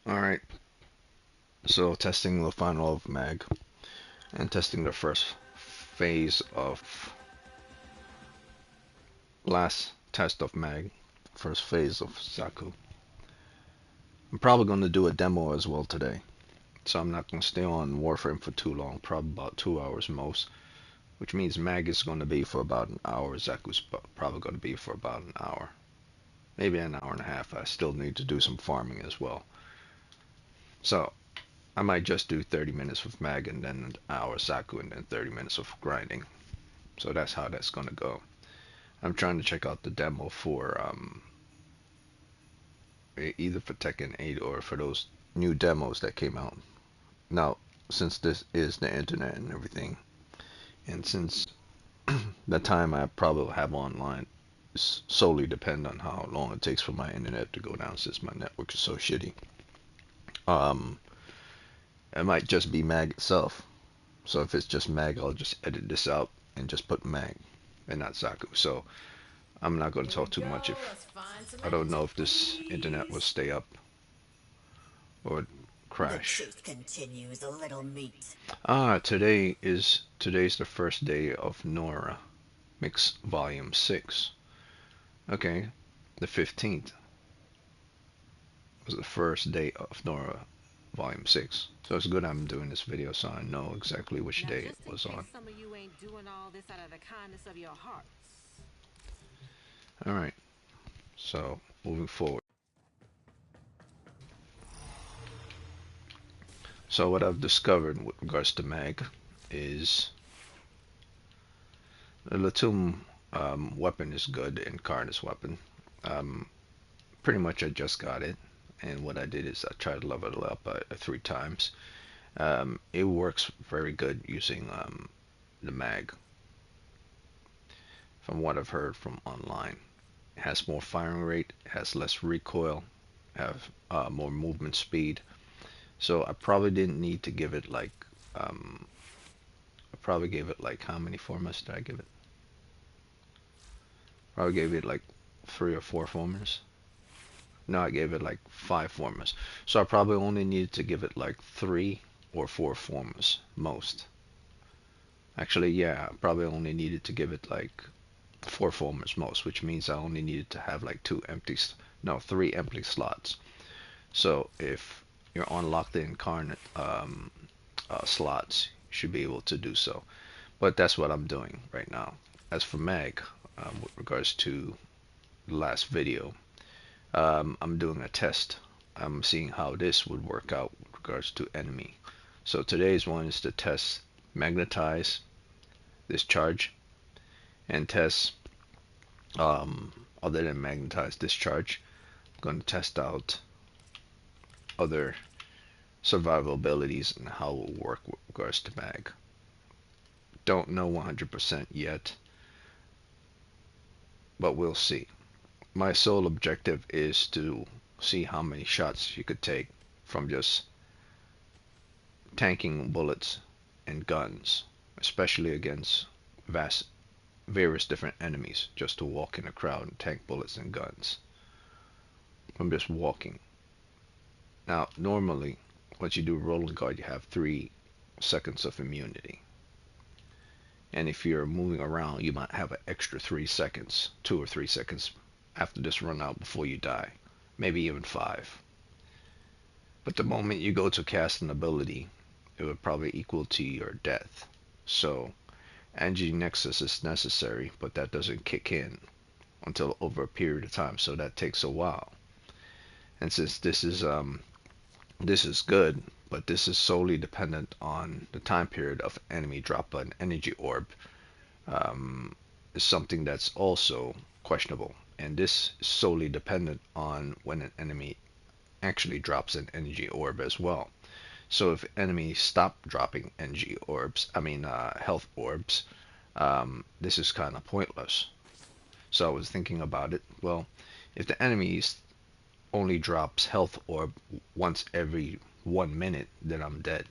Alright, so testing the final of mag and testing the first phase of last test of mag, first phase of Zaku. I'm probably going to do a demo as well today, so I'm not going to stay on Warframe for too long, probably about 2 hours most, which means mag is going to be for about an hour, Zaku's probably going to be for about an hour, maybe an hour and a half. I still need to do some farming as well, so I might just do 30 minutes with mag and then an hour Zaku and then 30 minutes of grinding. So that's how that's gonna go. I'm trying to check out the demo for either for Tekken 8 or for those new demos that came out. Now, since this is the internet and everything, and since the time I probably have online is solely depend on how long it takes for my internet to go down since my network is so shitty. Um, it might just be mag itself. So if it's just mag, I'll just edit this out and just put mag and not Zaku. So I'm not going to Here we talk too go. much if Let's find some I don't know if this internet will activities. stay up or The crash. chase continues, a little meat. Today's the first day of Nora Mix Volume 6. Okay, the 15th was the first day of Nora Volume 6. So it's good I'm doing this video so I know exactly which Now, day it just in was case on. some of you ain't doing all this out of the kindness of your hearts. Alright, so moving forward. So what I've discovered with regards to mag is the Latum weapon is good, Incarnate's weapon. Um, Pretty much I just got it, and what I did is I tried to level it up 3 times. It works very good using the mag, from what I've heard from online. It has more firing rate, it has less recoil, have more movement speed. So I probably didn't need to give it like I probably gave it like how many formats did I give it? Probably gave it like 3 or 4 formats. No, I gave it like 5 formats. So I probably only needed to give it like 3 or 4 formats most. Actually, yeah, I probably only needed to give it like 4 formats most, which means I only needed to have like 3 empty slots. So if you're on locked incarnate slots, you should be able to do so. But that's what I'm doing right now. As for mag, with regards to the last video, I'm doing a test. I'm seeing how this would work out with regards to enemy. So today's one is to test magnetize, discharge, and test other than magnetize, discharge. I'm going to test out other survival abilities and how it will work with regards to mag. Don't know 100% yet, but we'll see. My sole objective is to see how many shots you could take from just tanking bullets and guns, especially against various different enemies, just to walk in a crowd and tank bullets and guns from just walking. Now, normally, once you do rolling guard, you have 3 seconds of immunity. And if you're moving around, you might have an extra 3 seconds, 2 or 3 seconds after this run out before you die. Maybe even 5. But the moment you go to cast an ability, it would probably equal to your death. So, Angie Nexus is necessary, but that doesn't kick in until over a period of time, so that takes a while. And since this is good, but this is solely dependent on the time period of enemy drop an energy orb, is something that's also questionable. And this is solely dependent on when an enemy actually drops an energy orb as well. So if enemies stop dropping energy orbs, health orbs, this is kind of pointless. So I was thinking about it. Well, if the enemies only drops health orb once every 1 minute, then I'm dead.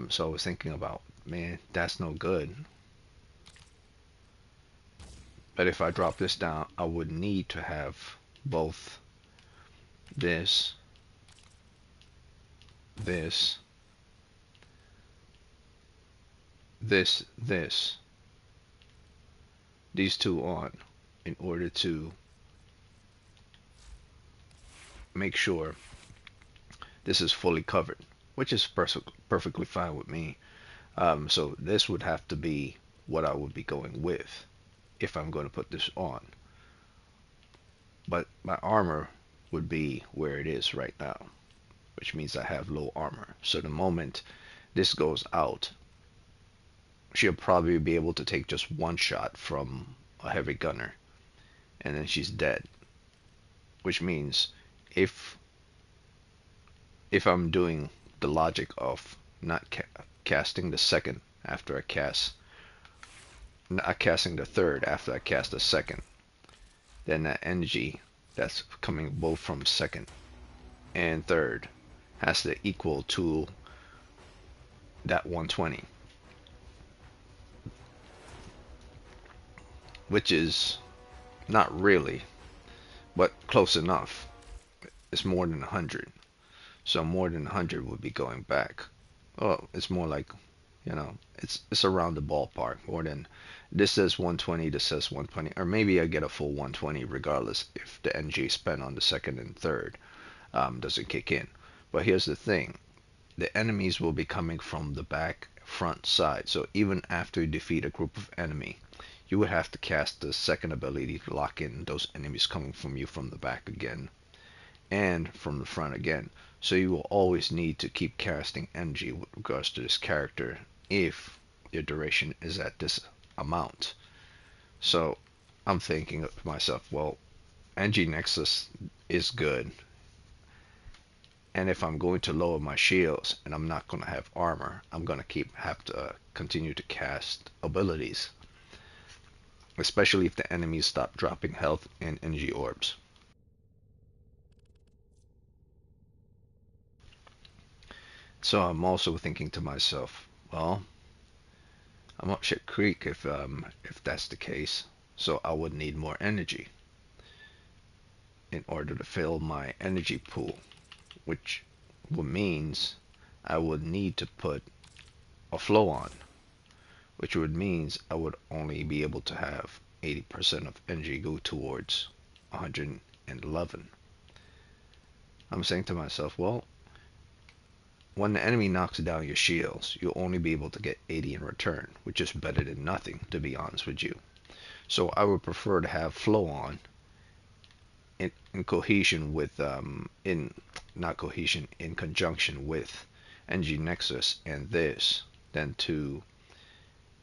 So I was thinking about, man, that's no good. But if I drop this down, I would need to have both this this, this, these two on in order to make sure this is fully covered, which is perfectly fine with me. So this would have to be what I would be going with if I'm going to put this on. But my armor would be where it is right now, which means I have low armor. So the moment this goes out, she'll probably be able to take just one shot from a heavy gunner, and then she's dead. Which means if if I'm doing the logic of not casting the second after I cast, not casting the third after I cast the second, then that energy that's coming both from second and third has to equal to that 120, which is not really, but close enough. It's more than 100. So more than 100 would be going back. Oh, it's more like, it's around the ballpark. More than this says 120, this says 120, or maybe I get a full 120 regardless if the NG spent on the second and third doesn't kick in. But here's the thing: the enemies will be coming from the back, front, side. So even after you defeat a group of enemy, you would have to cast the second ability to lock in those enemies coming from you from the back again and from the front again. So you will always need to keep casting energy with regards to this character if your duration is at this amount. So I'm thinking to myself, well, energy nexus is good, and if I'm going to lower my shields and I'm not going to have armor, I'm going to have to continue to cast abilities, especially if the enemies stop dropping health and energy orbs. So I'm also thinking to myself, well, I'm up shit creek if that's the case. So I would need more energy in order to fill my energy pool, which means I would need to put a flow on, which would means I would only be able to have 80% of energy go towards 111. I'm saying to myself, well, when the enemy knocks down your shields, you'll only be able to get 80 in return, which is better than nothing, to be honest with you. So I would prefer to have flow on in cohesion with in not cohesion in conjunction with NG Nexus and this than to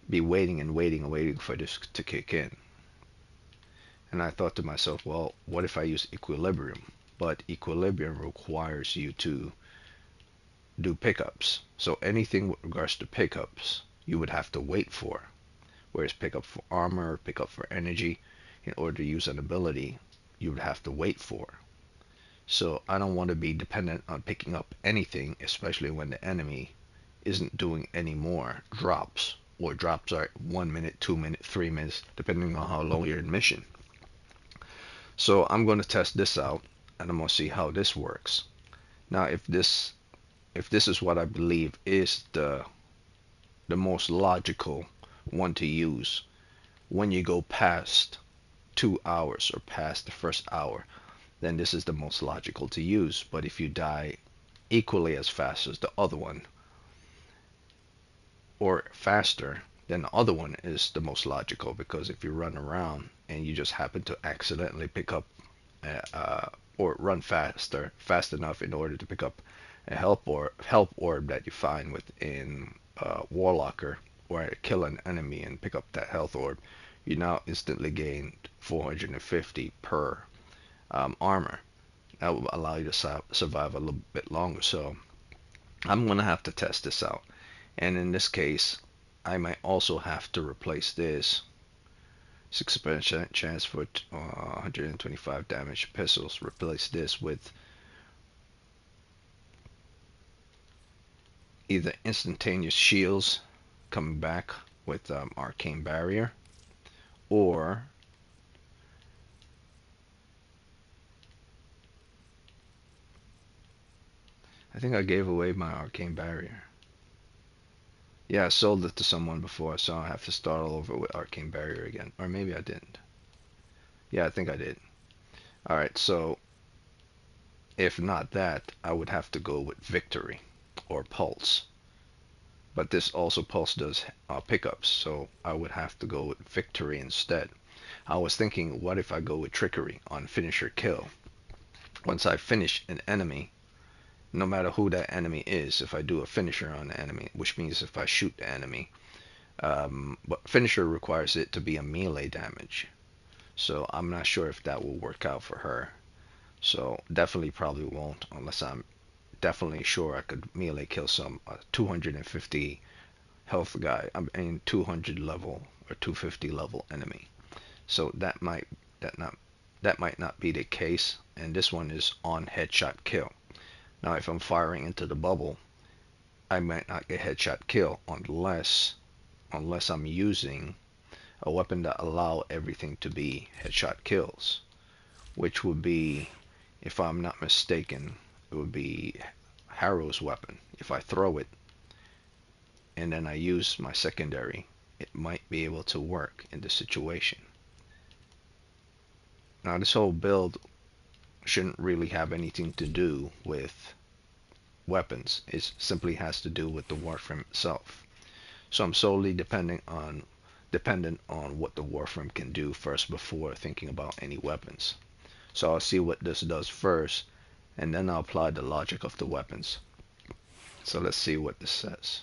be waiting and waiting and waiting for this to kick in. And I thought to myself, well, what if I use equilibrium? But equilibrium requires you to do pickups. So anything with regards to pickups, you would have to wait for. Whereas pickup for armor, pickup for energy, in order to use an ability, you would have to wait for. So I don't want to be dependent on picking up anything, especially when the enemy isn't doing any more drops, or drops are 1 minute, 2 minutes, 3 minutes, depending on how long you're in mission. So I'm going to test this out, and I'm going to see how this works. Now, if this is what I believe is the most logical one to use when you go past 2 hours or past the first hour, then this is the most logical to use. But if you die equally as fast as the other one, or faster, then the other one is the most logical, because if you run around and you just happen to accidentally pick up or run fast enough in order to pick up a help orb that you find within Warlocker, or kill an enemy and pick up that health orb, you now instantly gain 450 per armor. That will allow you to survive a little bit longer. So I'm gonna have to test this out, and in this case, I might also have to replace this 6% chance for 125 damage pistols. Replace this with either instantaneous shields coming back with arcane barrier, or I think I gave away my arcane barrier. Yeah, I sold it to someone before, so I have to start all over with arcane barrier again. Or maybe I didn't. Yeah, I think I did. Alright, so if not that, I would have to go with victory or pulse. But this also pulse does pickups, so I would have to go with victory instead. I was thinking, what if I go with trickery on finisher kill? Once I finish an enemy, no matter who that enemy is, if I do a finisher on the enemy, which means if I shoot the enemy, but finisher requires it to be a melee damage. So I'm not sure if that will work out for her. So definitely probably won't unless I'm definitely sure I could melee kill some 250 health guy. I mean 200 level or 250 level enemy. So that not that might not be the case. And this one is on headshot kill. Now if I'm firing into the bubble, I might not get headshot kill unless I'm using a weapon that allow everything to be headshot kills, which would be, if I'm not mistaken, it would be Harrow's weapon. If I throw it and then I use my secondary, it might be able to work in this situation. Now this whole build shouldn't really have anything to do with weapons. It simply has to do with the Warframe itself. So I'm solely dependent on what the Warframe can do first before thinking about any weapons. So I'll see what this does first, and then I'll apply the logic of the weapons. So let's see what this says.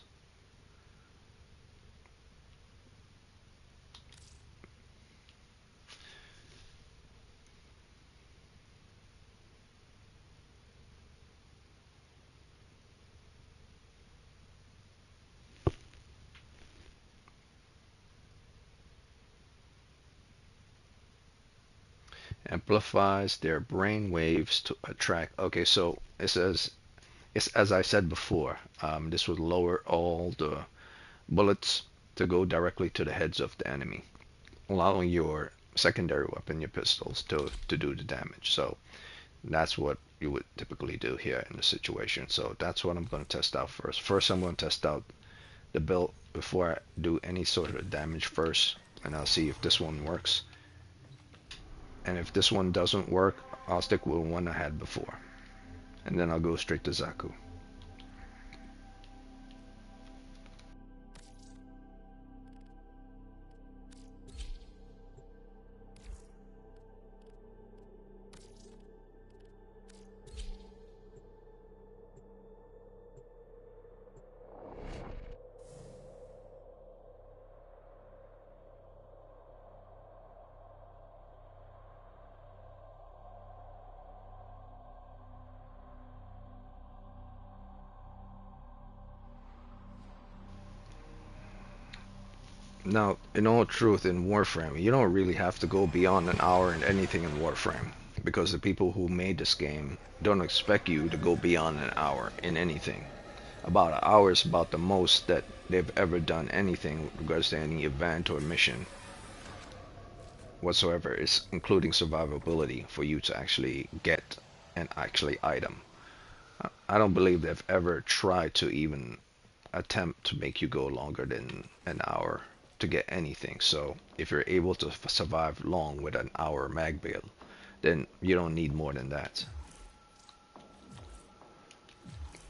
Amplifies their brain waves to attract. Okay, so it says, it's as I said before, this would lower all the bullets to go directly to the heads of the enemy, allowing your secondary weapon, your pistols, to do the damage. So that's what you would typically do here in the situation. So that's what I'm going to test out first. First, I'm going to test out the build before I do any sort of damage first, and I'll see if this one works. And if this one doesn't work, I'll stick with one I had before, and then I'll go straight to Zaku. Now, in all truth, in Warframe, you don't really have to go beyond an hour in anything in Warframe, because the people who made this game don't expect you to go beyond an hour in anything. About an hour is about the most that they've ever done anything with regards to any event or mission whatsoever. It's including survivability for you to actually get an actually item. I don't believe they've ever tried to even attempt to make you go longer than an hour to get anything. So if you're able to survive long with an hour mag build, then you don't need more than that.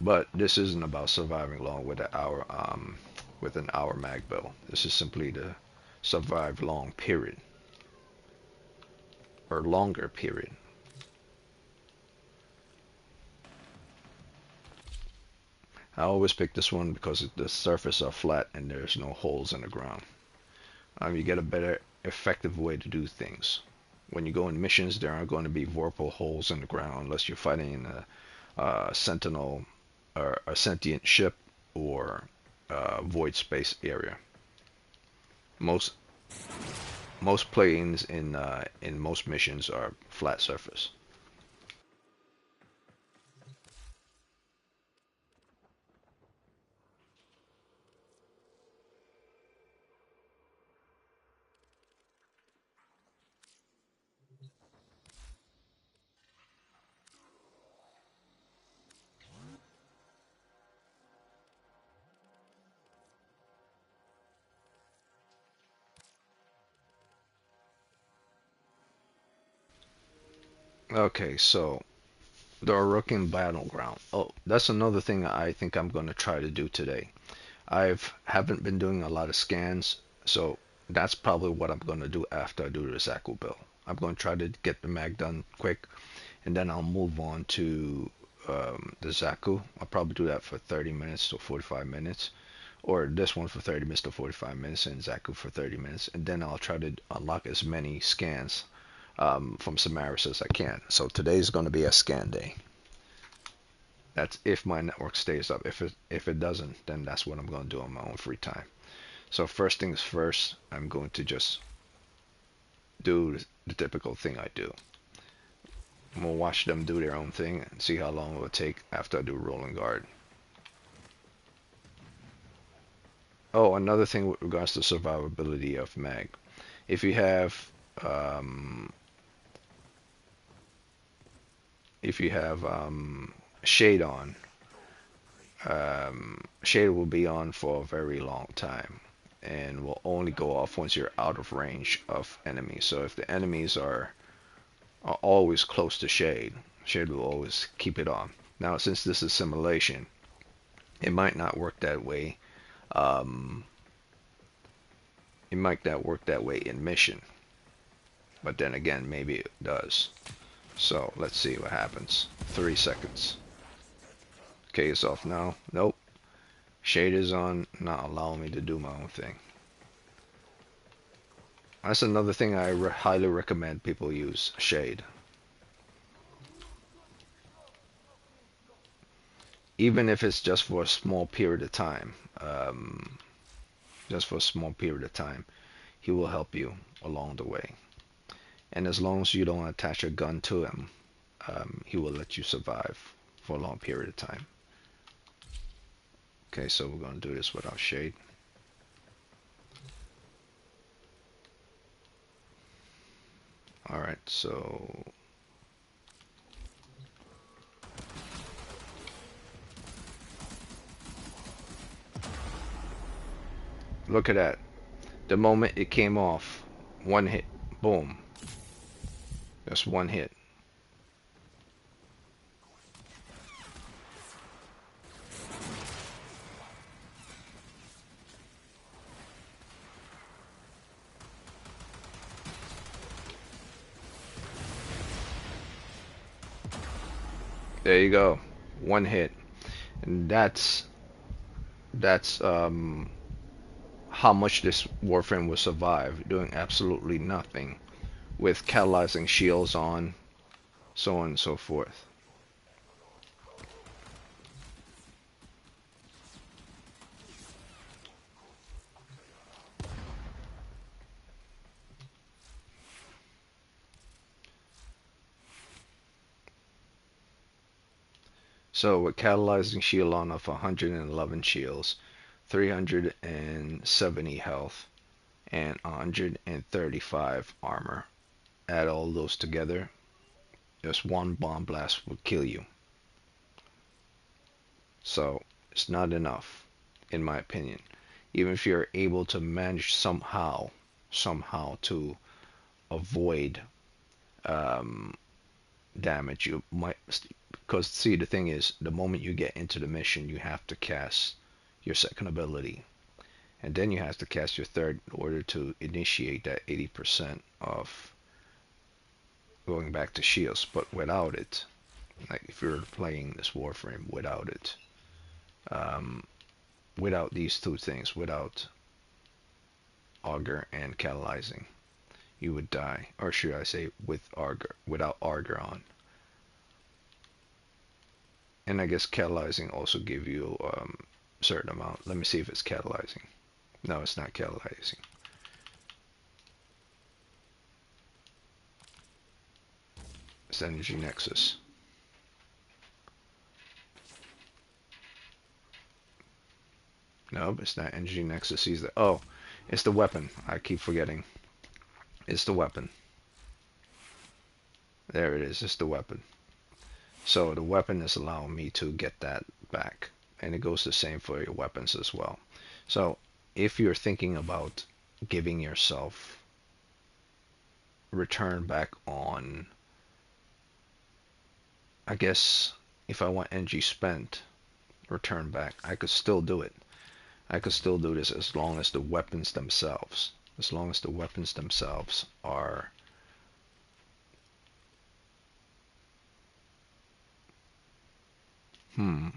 But this isn't about surviving long with an hour mag build. This is simply to survive long period or longer period. I always pick this one because the surface are flat and there's no holes in the ground. You get a better effective way to do things. When you go in missions, there aren't going to be vorpal holes in the ground unless you're fighting in a sentinel or a sentient ship or void space area. Most most planes in most missions are flat surface. Okay, so the Orokin Battleground. Oh, that's another thing I think I'm going to try to do today. Haven't been doing a lot of scans, so that's probably what I'm going to do after I do the Zaku build. I'm going to try to get the mag done quick, and then I'll move on to the Zaku. I'll probably do that for 30 minutes to 45 minutes, or this one for 30 minutes to 45 minutes, and Zaku for 30 minutes, and then I'll try to unlock as many scans from Samaris as I can. So today's going to be a scan day. That's if my network stays up. If it doesn't, then that's what I'm going to do on my own free time. So first things first, I'm going to just do the typical thing I do. I'm going to watch them do their own thing and see how long it will take after I do rolling guard. Oh, another thing with regards to survivability of mag. If you have um, shade on, shade will be on for a very long time and will only go off once you're out of range of enemies. So if the enemies are always close to shade, shade will always keep it on. Now, since this is simulation, it might not work that way. Um, it might not work that way in mission, but then again, maybe it does. So let's see what happens. 3 seconds. Okay, it's off now. Nope. Shade is on, not allowing me to do my own thing. That's another thing I highly recommend people use, shade. Even if it's just for a small period of time. Just for a small period of time, he will help you along the way. And as long as you don't attach a gun to him, he will let you survive for a long period of time. Okay, so we're going to do this without shade. Alright, so look at that. The moment it came off, one hit, boom. Just one hit. There you go. One hit. And that's how much this Warframe will survive, doing absolutely nothing, with catalyzing shields on, so on and so forth. So with catalyzing shield on of 111 shields, 370 health, and 135 armor, add all those together, just one bomb blast will kill you. So it's not enough, in my opinion. Even if you're able to manage somehow to avoid um, damage, you might, because see, the thing is, the moment you get into the mission, you have to cast your second ability, and then you have to cast your third in order to initiate that 80% of going back to shields. But without it, like if you're playing this Warframe without it, um, without these two things, without auger and catalyzing, you would die. Or should I say with auger, without auger on. And I guess catalyzing also give you certain amount. Let me see if it's catalyzing. No, it's not catalyzing. It's energy nexus. Nope, it's not energy nexus either. Oh, it's the weapon. I keep forgetting. It's the weapon. There it is. It's the weapon. So the weapon is allowing me to get that back. And it goes the same for your weapons as well. So if you're thinking about giving yourself return back on I guess if I want energy spent, return back, I could still do it. I could still do this as long as the weapons themselves, are hmm.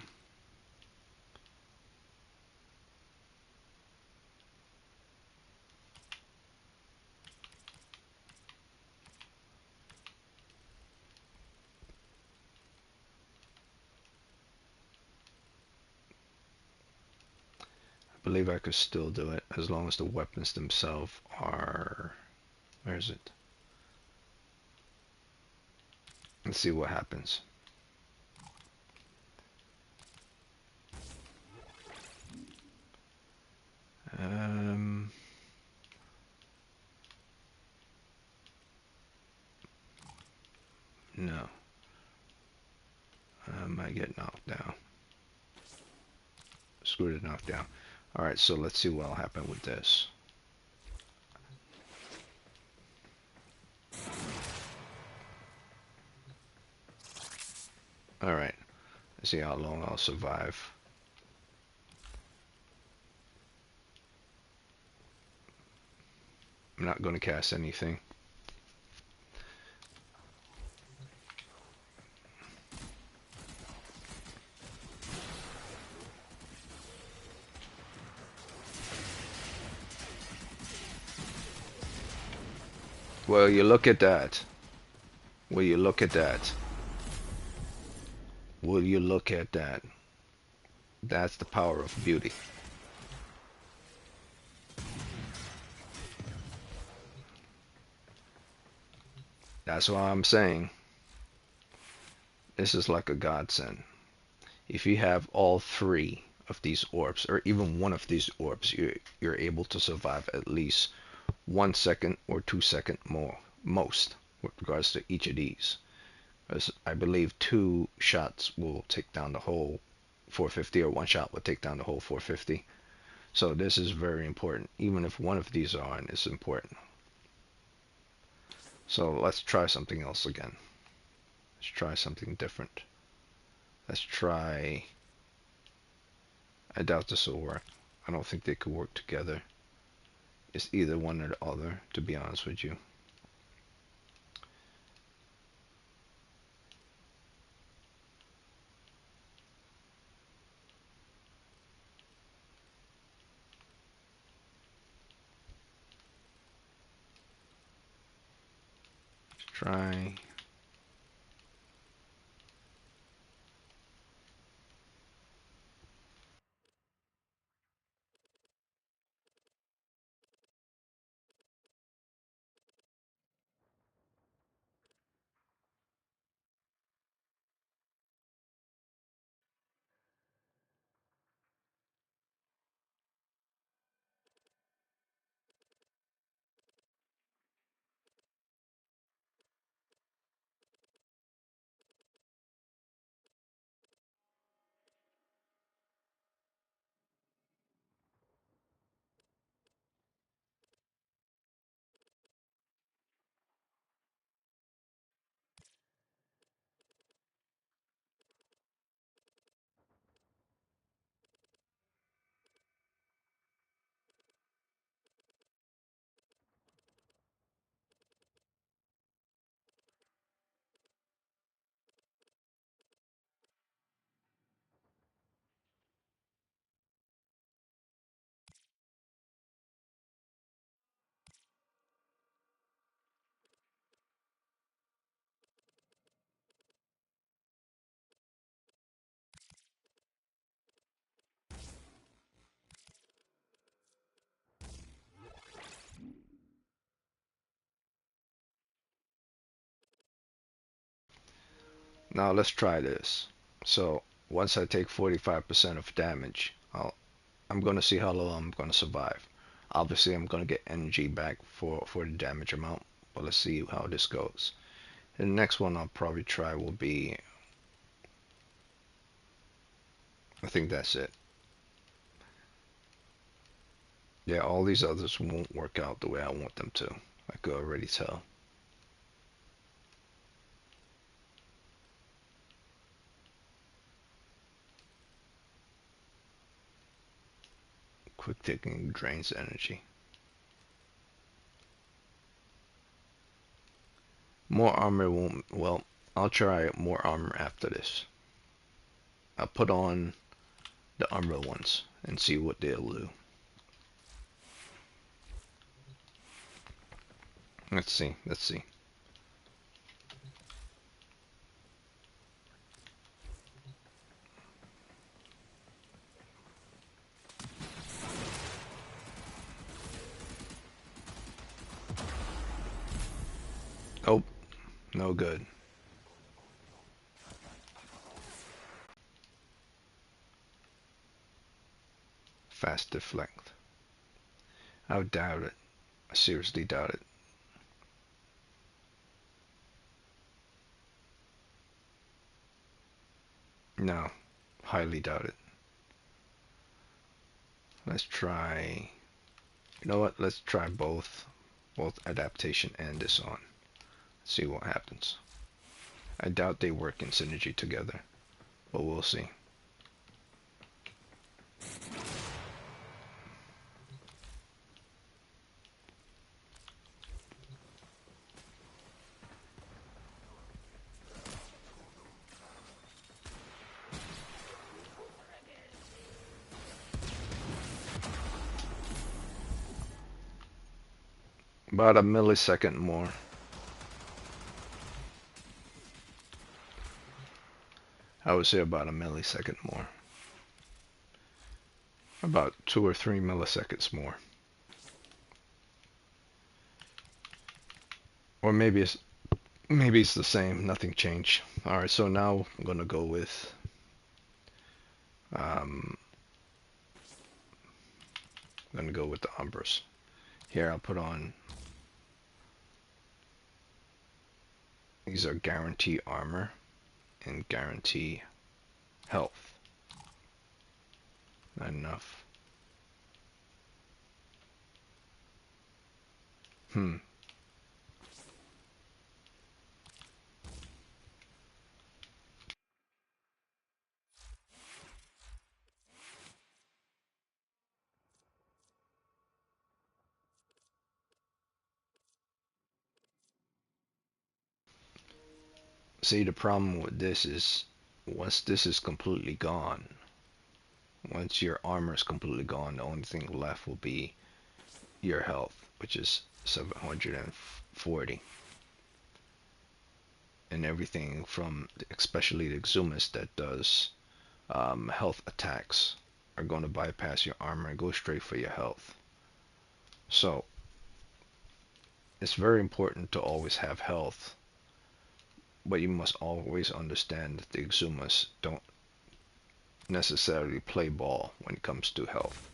I believe I could still do it as long as the weapons themselves are. Where is it? Let's see what happens. Um, no. I might get knocked down. Screw the knockdown. Alright, so let's see what'll happen with this. Alright, let's see how long I'll survive. I'm not going to cast anything. Well, you look at that. Will you look at that? Will you look at that? That's the power of beauty. That's why I'm saying this is like a godsend. If you have all three of these orbs, or even one of these orbs, you're able to survive at least 1 second or 2 second more, most, with regards to each of these. Because I believe 2 shots will take down the whole 450, or 1 shot will take down the whole 450. So this is very important. Even if one of these are on, it's important. So let's try something else again. Let's try something different. Let's try... I doubt this will work. I don't think they could work together. It's either one or the other, to be honest with you. Let's try... Now let's try this. So once I take 45% of damage, I'm gonna see how long I'm gonna survive. Obviously, I'm gonna get energy back for the damage amount, but let's see how this goes. And the next one I'll probably try will be, I think that's it. Yeah, all these others won't work out the way I want them to. I could already tell. quick ticking drains energy. More armor won't, well, I'll try more armor after this. I'll put on the armor ones and see what they'll do. Let's see, let's see. Oh, no good. Fast deflect. I would doubt it. I seriously doubt it. No, highly doubt it. Let's try. You know what? Let's try both adaptation and this on. See what happens. I doubt they work in synergy together, but we'll see. About a millisecond more. I would say about a millisecond more. About 2 or 3 milliseconds more. Or maybe it's the same, nothing changed. Alright, so now I'm gonna go with I'm gonna go with the Umbras. Here I'll put on, these are guarantee armor and guarantee health. Not enough. Hmm. See, the problem with this is once this is completely gone, once your armor is completely gone, the only thing left will be your health, which is 740. And everything from, especially the Exumus that does health attacks, are going to bypass your armor and go straight for your health. So it's very important to always have health, but you must always understand that the Exumas don't necessarily play ball when it comes to health.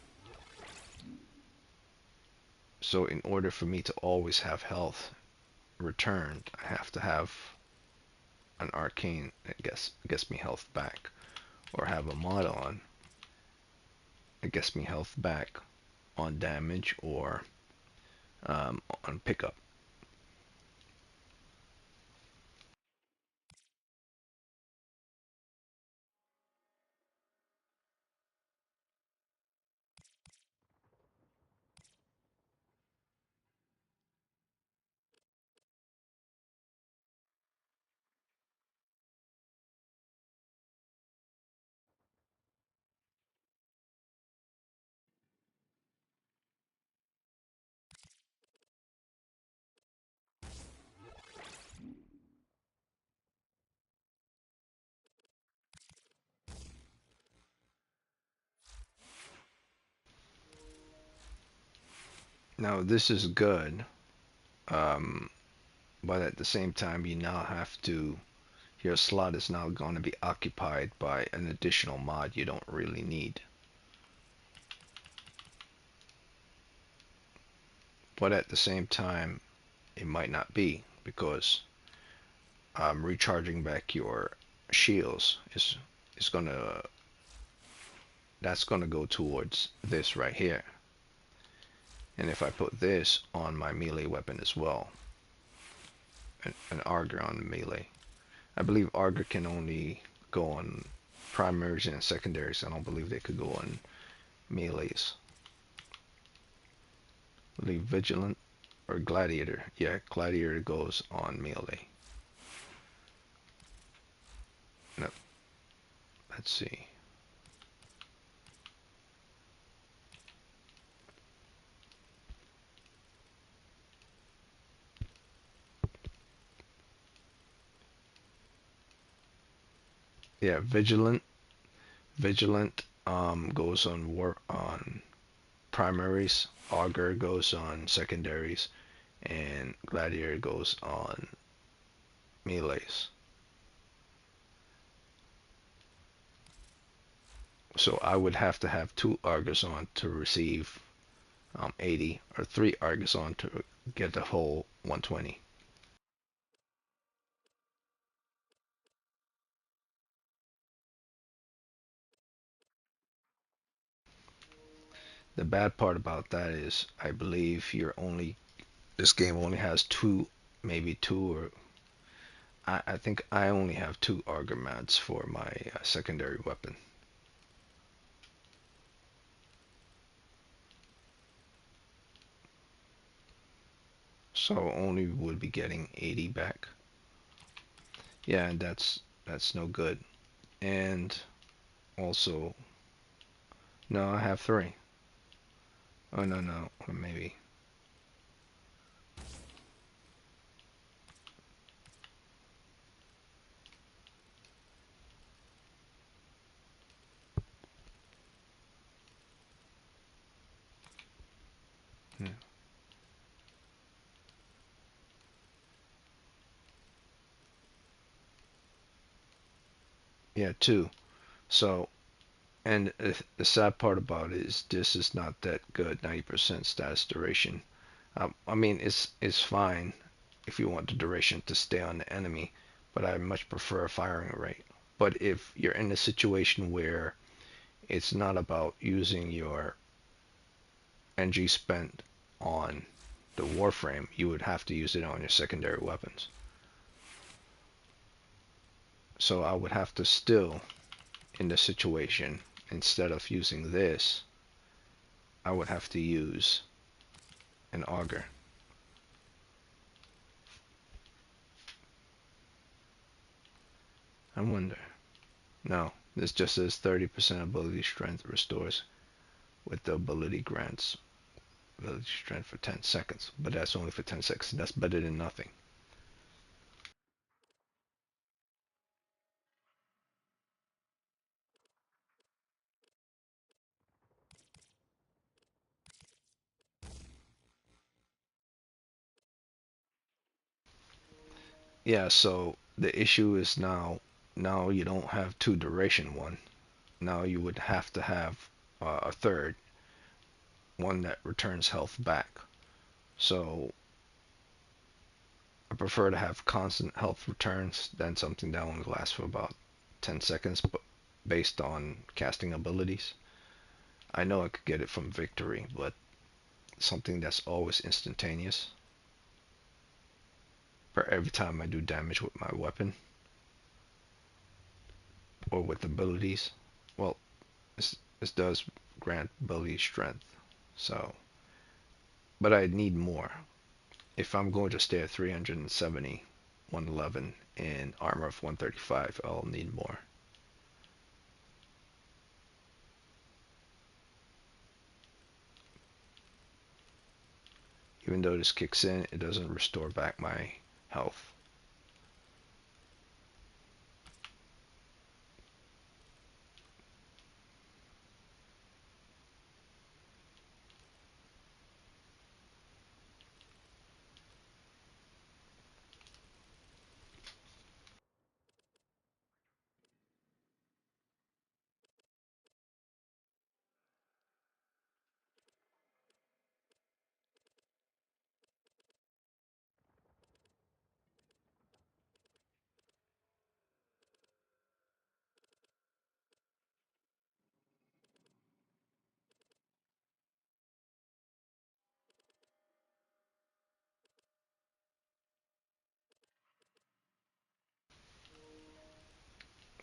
So in order for me to always have health returned, I have to have an arcane that gets me health back, or have a mod on that gets me health back on damage or on pickup. Now this is good, um, but at the same time you now have to, your slot is now going to be occupied by an additional mod you don't really need. But at the same time, it might not be, because recharging back your shields is gonna, that's gonna go towards this right here. And if I put this on my melee weapon as well, an Augur on melee, I believe Augur can only go on primaries and secondaries. I don't believe they could go on melees. Leave Vigilant or Gladiator. Yeah, Gladiator goes on melee. No, let's see. Yeah, Vigilant goes on primaries. Augur goes on secondaries, and Gladiator goes on melees. So I would have to have two Augurs on to receive 80, or three Augurs on to get the whole 120. The bad part about that is I believe this game only has two, maybe two, or I think I only have two Augur mounts for my secondary weapon. So only would be getting 80 back. Yeah, and that's no good. And also, no, I have three. Oh no, no, or maybe. Yeah, yeah, two. So, and the sad part about it is this is not that good. 90% status duration. I mean, it's fine if you want the duration to stay on the enemy, but I much prefer a firing rate. But if you're in a situation where it's not about using your NG spent on the Warframe, you would have to use it on your secondary weapons. So I would have to still, in this situation, instead of using this, I would have to use an auger. I wonder. No, this just says 30% ability strength restores with the ability grants ability strength for 10 seconds. But that's only for 10 seconds. That's better than nothing. Yeah, so the issue is now you don't have two duration one. Now you would have to have a third one that returns health back. So I prefer to have constant health returns than something that only lasts for about 10 seconds, but based on casting abilities. I know I could get it from victory, but something that's always instantaneous for every time I do damage with my weapon or with abilities. Well, this does grant ability strength, so, but I need more. If I'm going to stay at 370, 111, and armor of 135, I'll need more. Even though this kicks in, it doesn't restore back my health.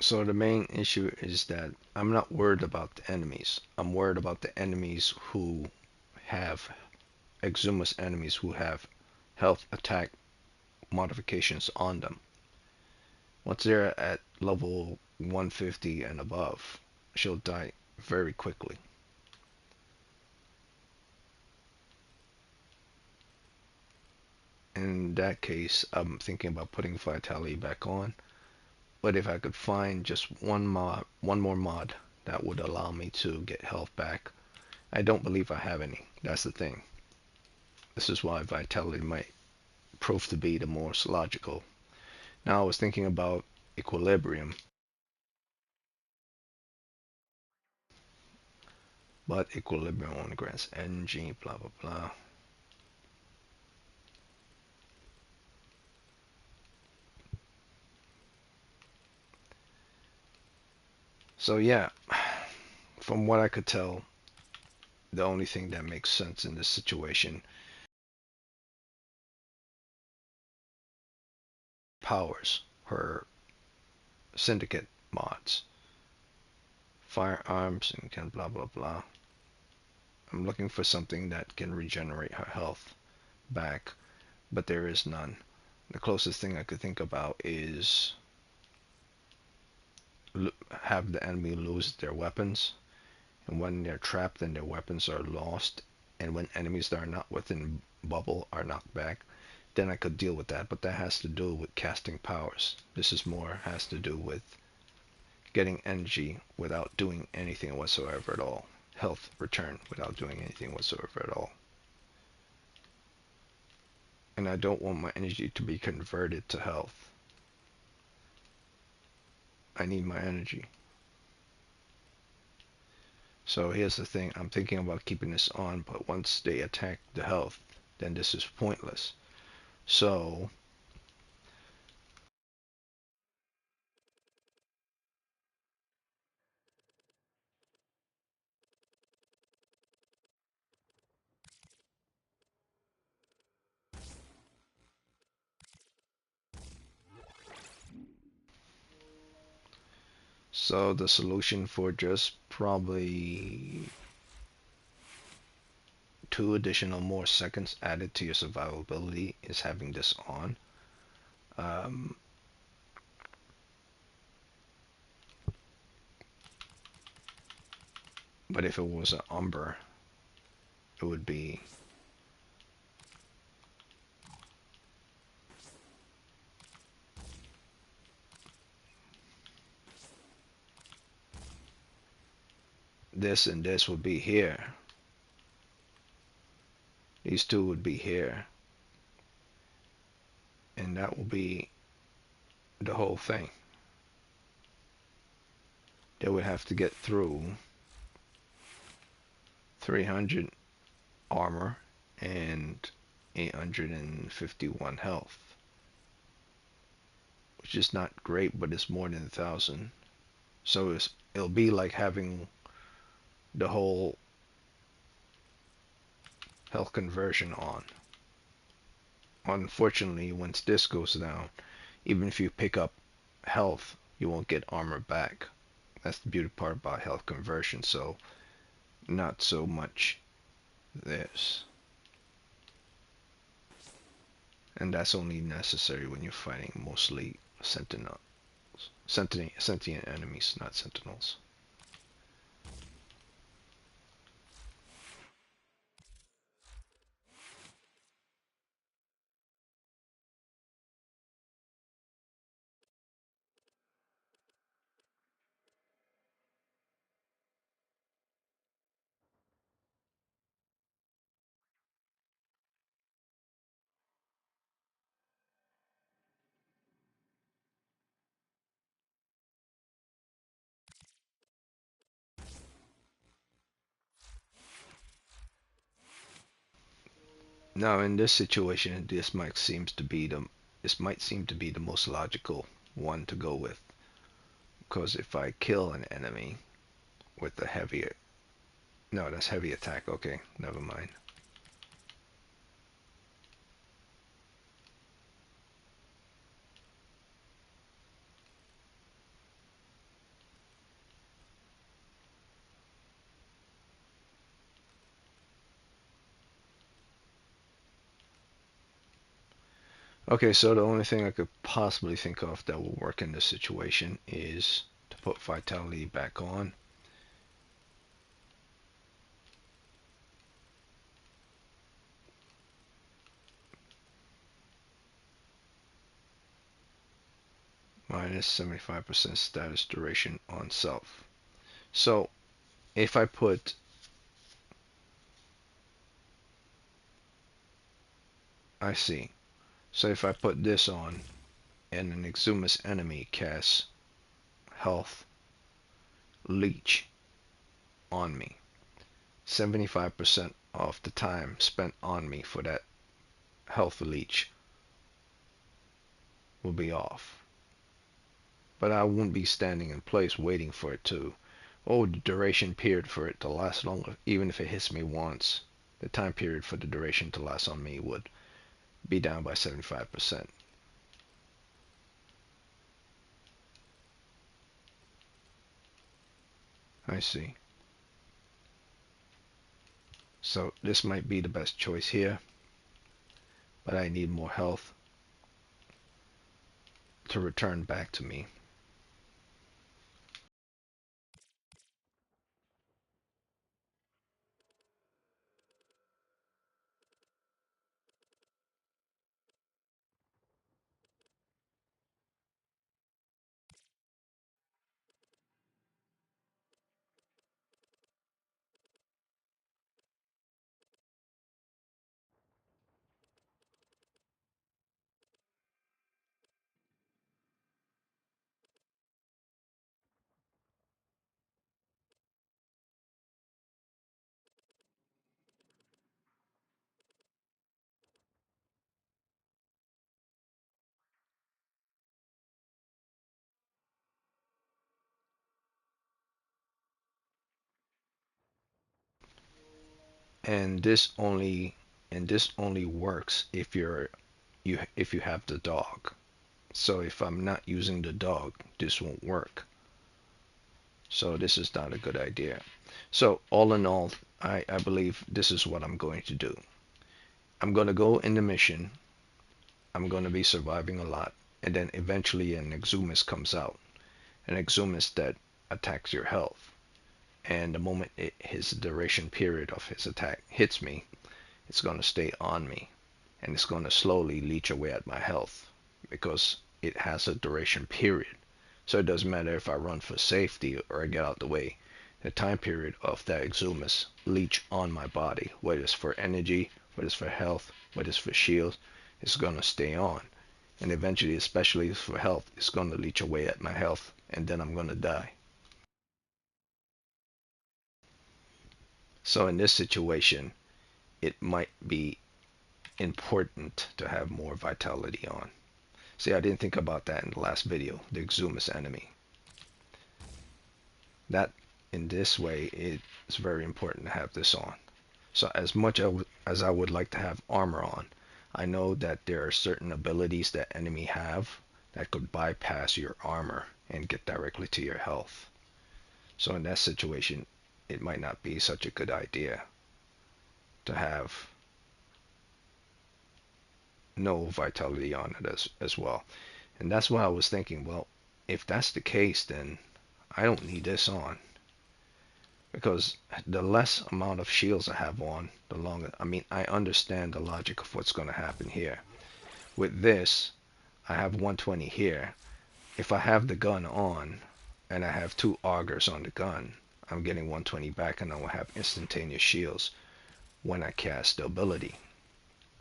So the main issue is that I'm not worried about the enemies. I'm worried about the enemies who have exhumus enemies who have health attack modifications on them. Once they're at level 150 and above, she'll die very quickly. In that case, I'm thinking about putting Vitality back on. But if I could find just one more mod that would allow me to get health back, I don't believe I have any. That's the thing. This is why Vitality might prove to be the most logical. Now I was thinking about Equilibrium, but Equilibrium only grants energy, blah blah blah. So yeah, from what I could tell, the only thing that makes sense in this situation, powers her syndicate mods, firearms, and can blah blah blah. I'm looking for something that can regenerate her health back, but there is none. The closest thing I could think about is have the enemy lose their weapons, and when they're trapped and their weapons are lost, and when enemies that are not within bubble are knocked back, then I could deal with that. But that has to do with casting powers. This is more has to do with getting energy without doing anything whatsoever at all. Health return without doing anything whatsoever at all. And I don't want my energy to be converted to health. I need my energy. So here's the thing, I'm thinking about keeping this on, but once they attack the health, then this is pointless. So the solution for just probably 2 additional more seconds added to your survivability is having this on. Um, but if it was an Umber, it would be this, and this would be here. These two would be here. And that will be the whole thing. They would have to get through 300 armor and 851 health, which is not great, but it's more than 1,000. So it'll be like having the whole health conversion on. Unfortunately, once this goes down, even if you pick up health, you won't get armor back. That's the beauty part about health conversion. So not so much this. And that's only necessary when you're fighting mostly sentient enemies, not sentinels. Now, in this situation, this might seem to be the most logical one to go with, because if I kill an enemy with a heavier, no, that's heavy attack. Okay, never mind. Okay, so the only thing I could possibly think of that will work in this situation is to put vitality back on. Minus 75% status duration on self. So if I put, I see. So if I put this on and an Exumus enemy casts health leech on me, 75% of the time spent on me for that health leech will be off. But I won't be standing in place waiting for it to, oh, the duration period for it to last longer, even if it hits me once. The time period for the duration to last on me would be down by 75%. I see. So this might be the best choice here, but I need more health to return back to me. And this only works if if you have the dog. So if I'm not using the dog, this won't work. So this is not a good idea. So all in all, I believe this is what I'm going to do. I'm going to go in the mission. I'm going to be surviving a lot. And then eventually an Exumus comes out. An Exumus that attacks your health. And the moment his duration period of his attack hits me, it's going to stay on me. And it's going to slowly leech away at my health. Because it has a duration period. So it doesn't matter if I run for safety or I get out the way. The time period of that Exumus leech on my body, whether it's for energy, whether it's for health, whether it's for shields, it's going to stay on. And eventually, especially for health, it's going to leech away at my health, and then I'm going to die. So in this situation, it might be important to have more vitality on. See, I didn't think about that in the last video, the Exumus enemy. That in this way, it's very important to have this on. So as much as I would like to have armor on, I know that there are certain abilities that enemy have that could bypass your armor and get directly to your health. So in that situation, it might not be such a good idea to have no vitality on it as well. And that's why I was thinking, well, if that's the case, then I don't need this on. Because the less amount of shields I have on, the longer. I mean, I understand the logic of what's going to happen here. With this, I have 120 here. If I have the gun on, and I have two augers on the gun, I'm getting 120 back, and I will have instantaneous shields when I cast the ability.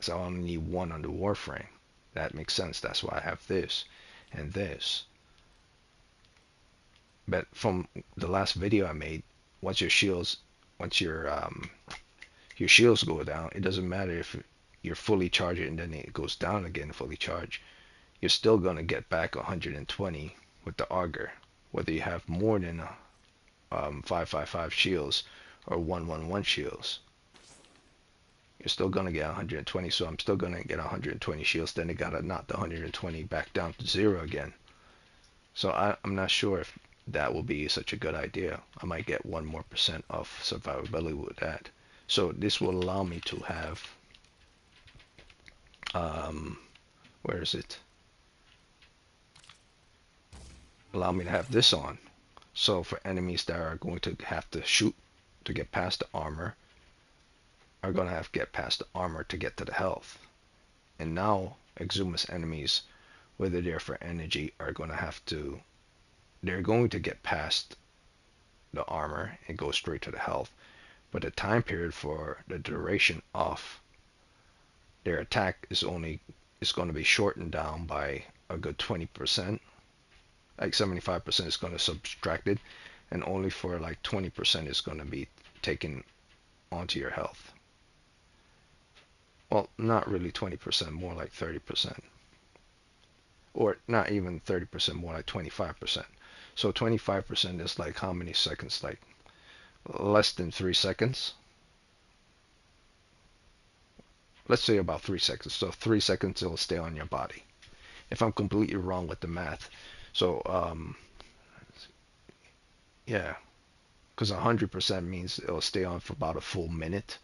So I only need one on the Warframe. That makes sense. That's why I have this and this. But from the last video I made, once your shields, once your shields go down, it doesn't matter if you're fully charged and then it goes down again fully charged. You're still gonna get back 120 with the auger, whether you have more than 555 shields or 111 shields. You're still gonna get 120, so I'm still gonna get 120 shields. Then they gotta knock the 120 back down to zero again. So I'm not sure if that will be such a good idea. I might get 1% more of survivability with that. So this will allow me to have Where is it? Allow me to have this on. So for enemies that are going to have to shoot to get past the armor, are going to have to get past the armor to get to the health. And now Exumus enemies, whether they're for energy, are going to have to, they're going to get past the armor and go straight to the health. But the time period for the duration of their attack is going to be shortened down by a good 20%. Like 75% is going to subtract it, and only for like 20% is going to be taken onto your health. Well, not really 20%, more like 30%. Or not even 30%, more like 25%. So 25% is like how many seconds? Like less than 3 seconds. Let's say about 3 seconds. So 3 seconds it'll stay on your body. If I'm completely wrong with the math. So yeah, because 100% means it'll stay on for about a full minute.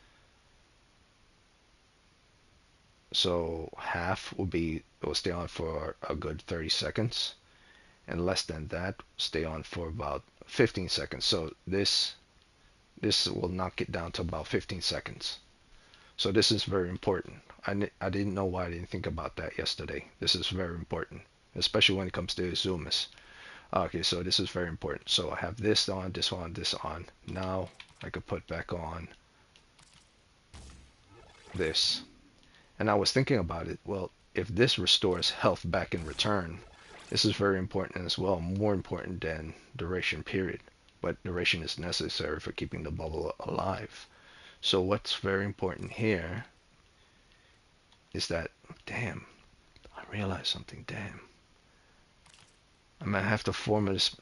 So half will be, it will stay on for a good 30 seconds, and less than that stay on for about 15 seconds. So this will knock it down to about 15 seconds. So this is very important. I didn't know why I didn't think about that yesterday. This is very important, especially when it comes to Zoomus. Okay, so this is very important. So I have this on, this on, this on. Now I could put back on this. And I was thinking about it. Well, if this restores health back in return, this is very important as well. More important than duration period. But duration is necessary for keeping the bubble alive. So what's very important here is that, damn, I realized something, damn. I might have to form this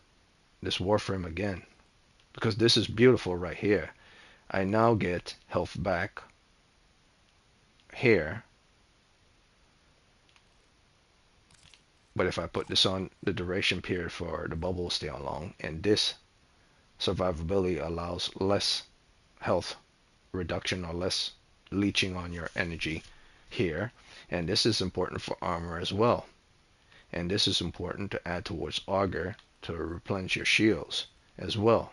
Warframe again. Because this is beautiful right here. I now get health back here. But if I put this on, the duration period for the bubble will stay on long. And this survivability allows less health reduction or less leeching on your energy here. And this is important for armor as well. And this is important to add towards auger to replenish your shields as well.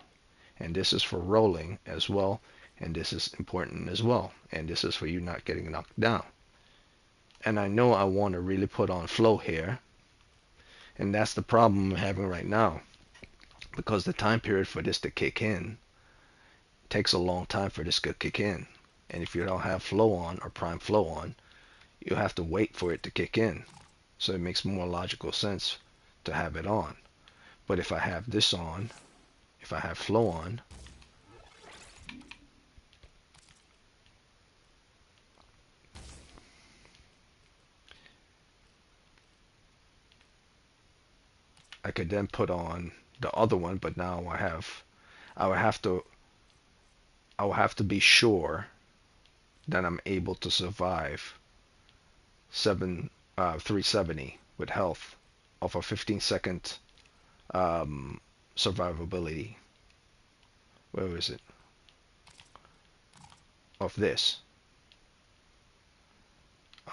And this is for rolling as well. And this is important as well. And this is for you not getting knocked down. And I know I want to really put on flow here. And that's the problem I'm having right now. Because the time period for this to kick in takes a long time for this to kick in. And if you don't have flow on or prime flow on, you have to wait for it to kick in. So it makes more logical sense to have it on. But if I have this on, if I have flow on, I could then put on the other one, but now I would have to be sure that I'm able to survive 370 with health of a 15-second survivability. Where is it? Of this.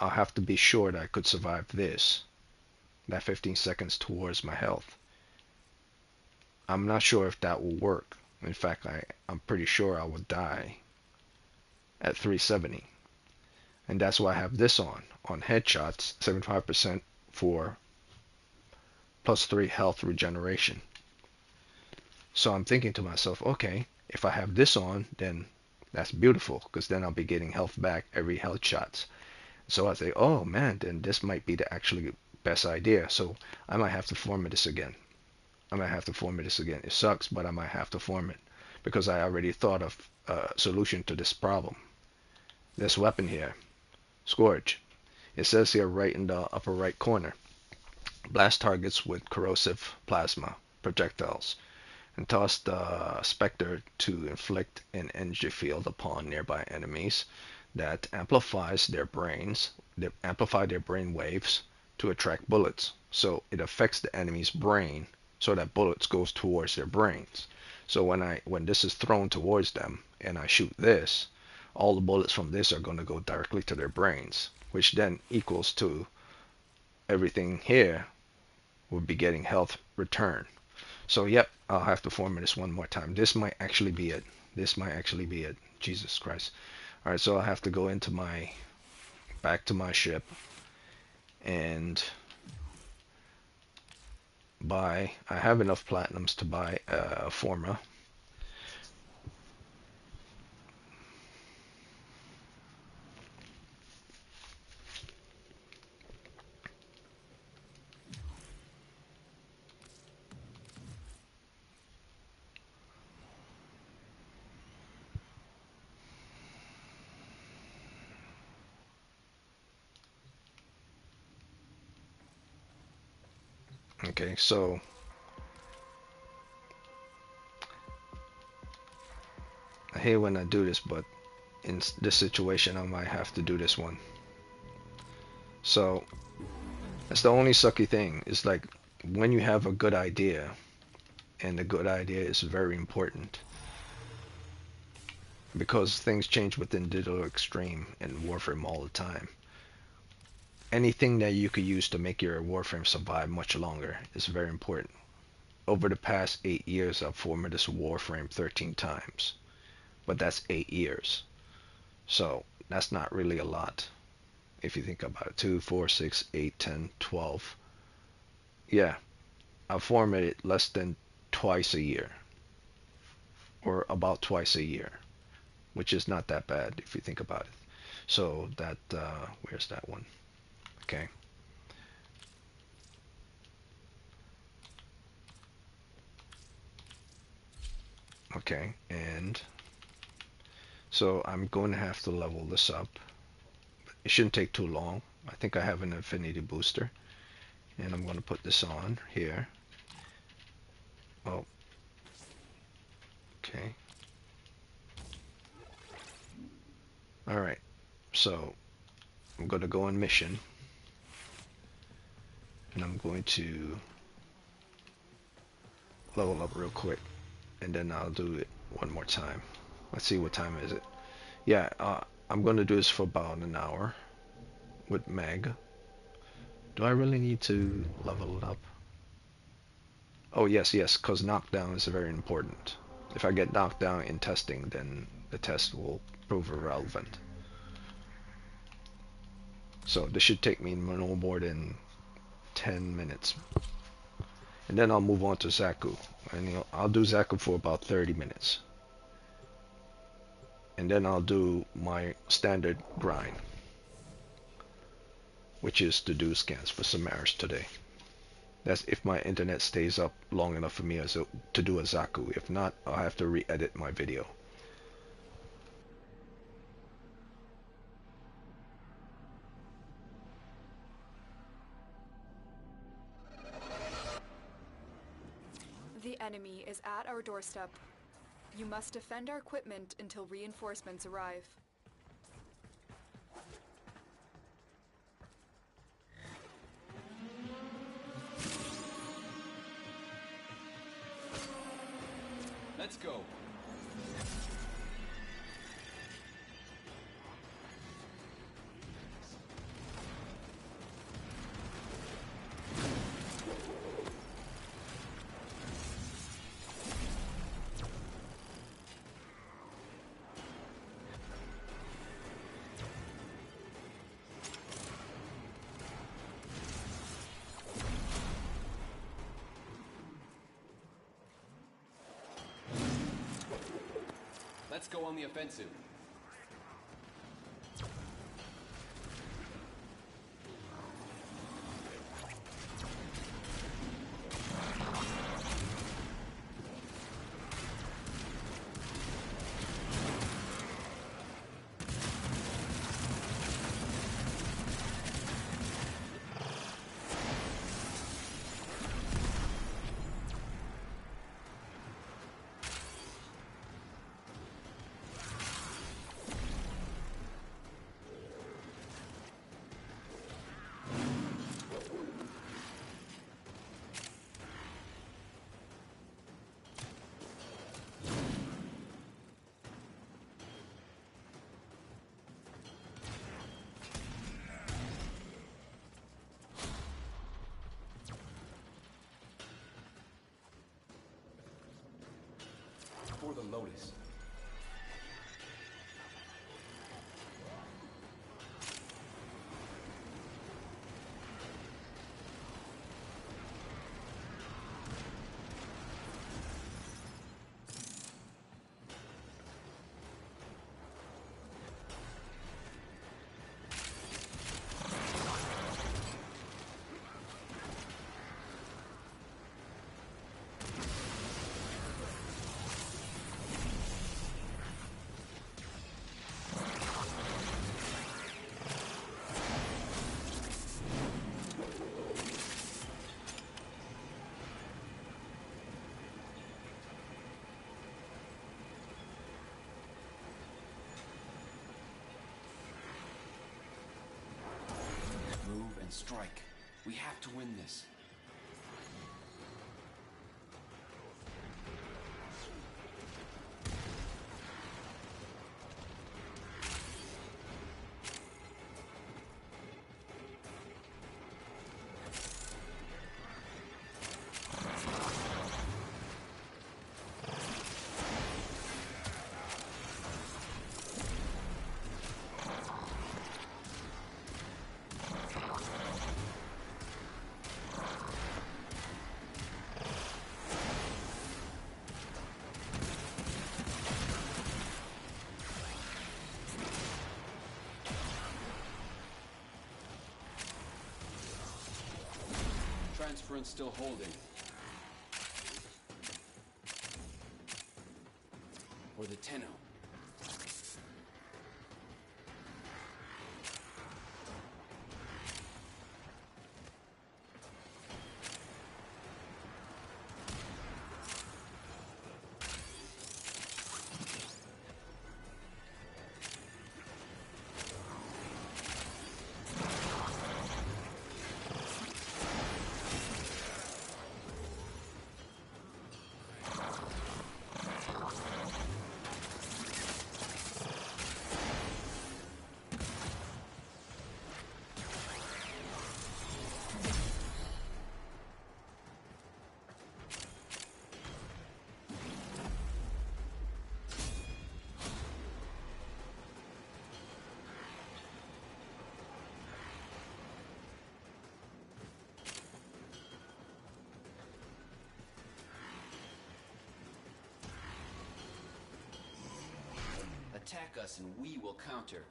I'll have to be sure that I could survive this. That 15 seconds towards my health. I'm not sure if that will work. In fact, I'm pretty sure I would die at 370. And that's why I have this on headshots, 75% for +3 health regeneration. So I'm thinking to myself, okay, if I have this on, then that's beautiful, because then I'll be getting health back every headshot. So I say, oh man, then this might be the actually best idea. So I might have to format this again. It sucks, but I might have to form it because I already thought of a solution to this problem. This weapon here, Scourge. It says here right in the upper right corner, blast targets with corrosive plasma projectiles and toss the Spectre to inflict an energy field upon nearby enemies that amplifies their amplify their brain waves to attract bullets. So it affects the enemy's brain so that bullets goes towards their brains. So when this is thrown towards them and I shoot this, all the bullets from this are going to go directly to their brains, which then equals to everything here will be getting health return. So yep, I'll have to format this one more time. This might actually be it. This might actually be it. Jesus Christ. All right, so I have to go into my back to my ship and buy. I have enough platinums to buy a forma. Okay, so I hate when I do this, but in this situation, I might have to do this one. So that's the only sucky thing. Is like when you have a good idea, and the good idea is very important because things change within Digital Extreme and Warframe all the time. Anything that you could use to make your Warframe survive much longer is very important. Over the past 8 years, I've formed this Warframe 13 times, but that's 8 years. So that's not really a lot if you think about it. 2, 4, 6, 8, 10, 12. Yeah, I format it less than twice a year, or about twice a year, which is not that bad if you think about it. So that, where's that one? Okay. Okay, and so I'm going to have to level this up. It shouldn't take too long. I think I have an infinity booster, and I'm going to put this on here. Oh, okay. All right, so I'm going to go on mission, and I'm going to level up real quick, and then I'll do it one more time. Let's see, what time is it? Yeah, I'm going to do this for about an hour with Meg. Do I really need to level it up? Oh, yes, yes, because knockdown is very important. If I get knocked down in testing, then the test will prove irrelevant. So this should take me no more than 10 minutes. And then I'll move on to Zaku. And I'll do Zaku for about 30 minutes. And then I'll do my standard grind, which is to do scans for Samaris today. That's if my internet stays up long enough for me to do a Zaku. If not, I'll have to re-edit my video. The enemy is at our doorstep. You must defend our equipment until reinforcements arrive. Let's go. Let's go on the offensive. Lotus. Move and strike. We have to win this. Transference still holding. Or the Tenno. Attack us and we will counter.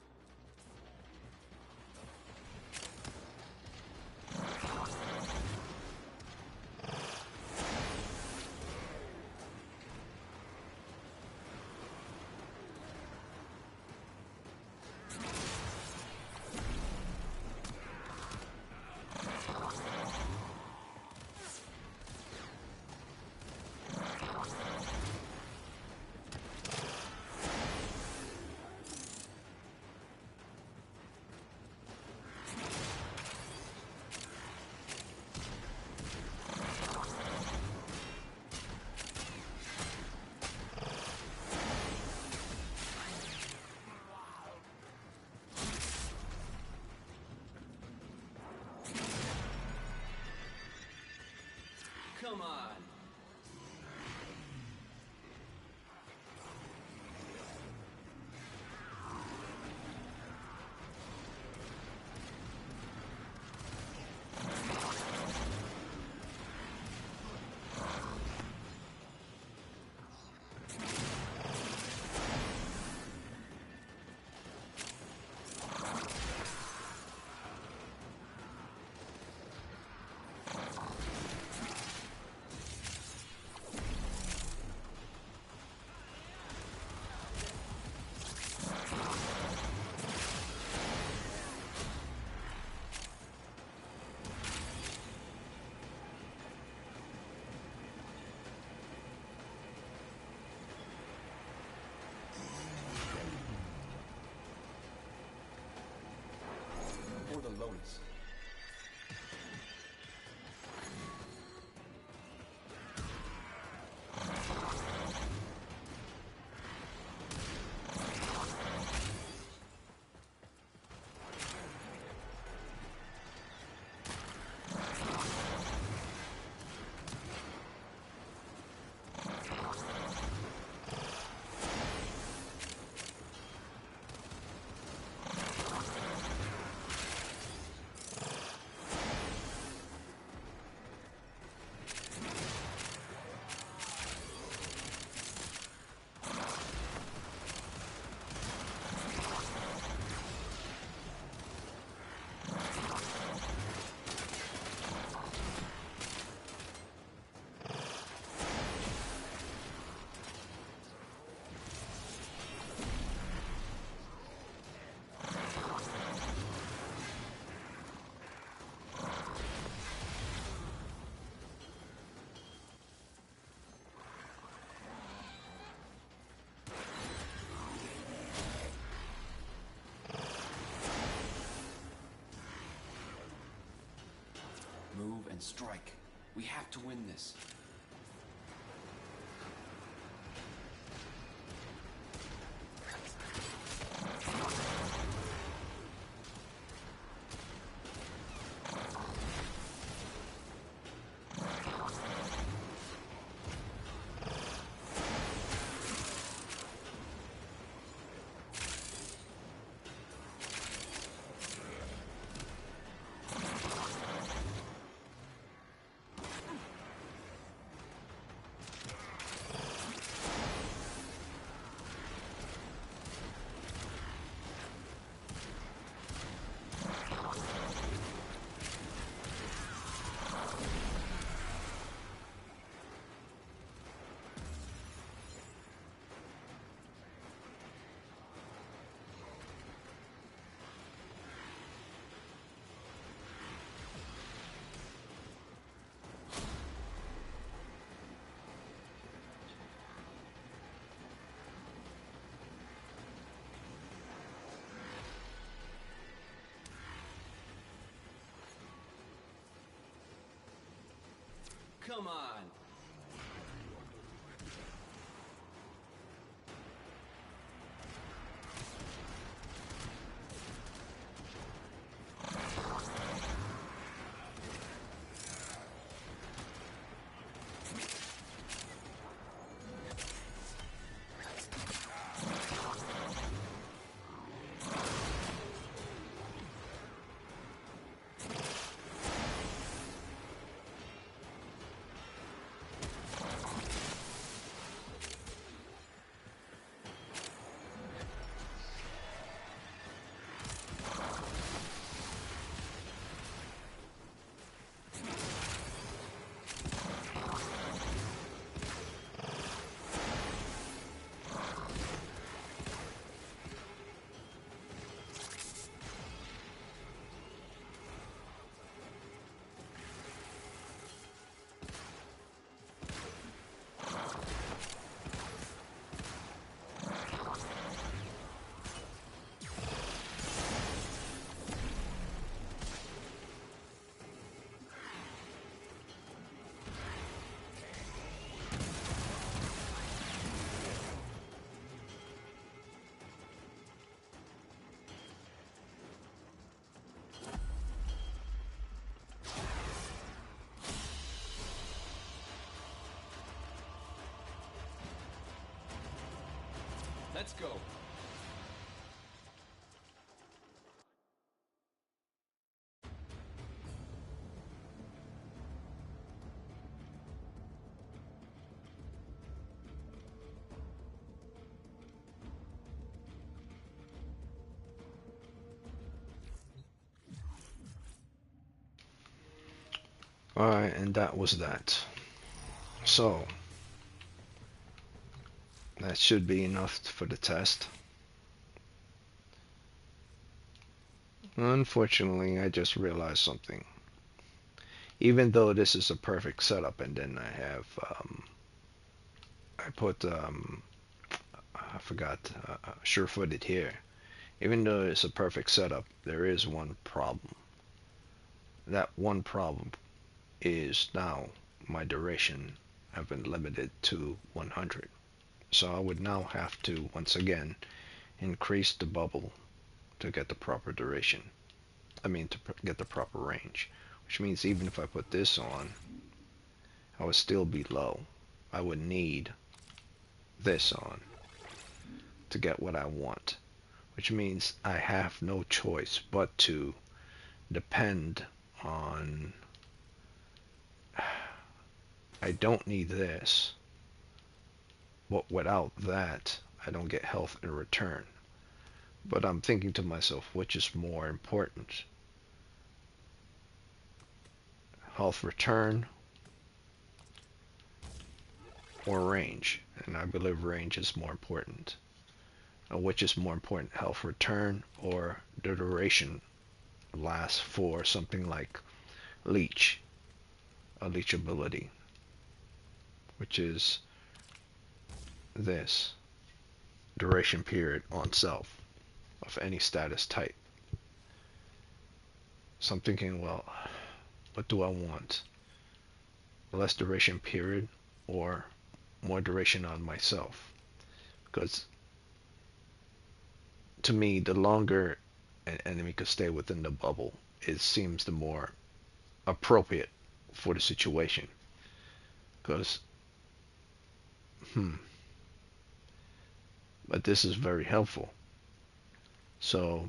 Come on. Move and strike. We have to win this. Come on! Let's go. Alright, and that was that. So, that should be enough for the test. Unfortunately, I just realized something. Even though this is a perfect setup, and then I have, I put, I forgot, sure-footed here. Even though it's a perfect setup, there is one problem. That one problem is now my duration have been limited to 100. So I would now have to, once again, increase the bubble to get the proper duration. I mean, to get the proper range. Which means even if I put this on, I would still be low. I would need this on to get what I want. Which means I have no choice but to depend on... I don't need this, but without that, I don't get health in return. But I'm thinking to myself, which is more important? Health return or range? And I believe range is more important. Which is more important, health return or the duration lasts for something like leech, a leech ability, which is this duration period on self of any status type. So I'm thinking, well, What do I want? Less duration period or more duration on myself? Because to me, the longer an enemy could stay within the bubble, it seems the more appropriate for the situation. Because, but this is very helpful. So,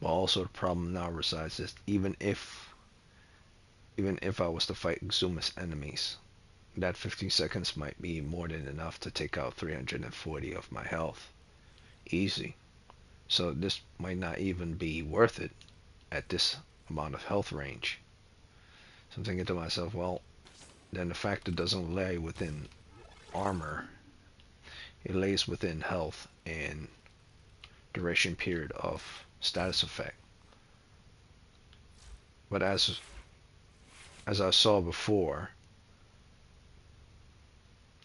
but also the problem now resides is even if I was to fight Exumus enemies, that 15 seconds might be more than enough to take out 340 of my health. Easy. So this might not even be worth it at this amount of health range. So I'm thinking to myself, well, then the factor doesn't lay within armor. It lays within health and duration period of status effect. But as I saw before,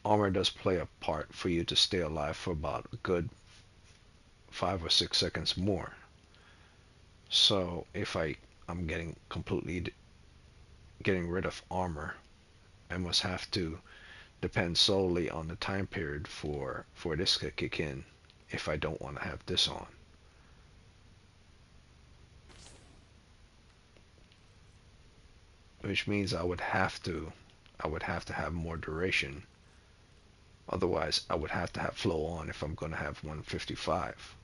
armor does play a part for you to stay alive for about a good 5 or 6 seconds more. So if I'm getting rid of armor, I must have to depend solely on the time period for this to kick in if I don't want to have this on. Which means I would have to have more duration. Otherwise, I would have to have flow on if I'm going to have 155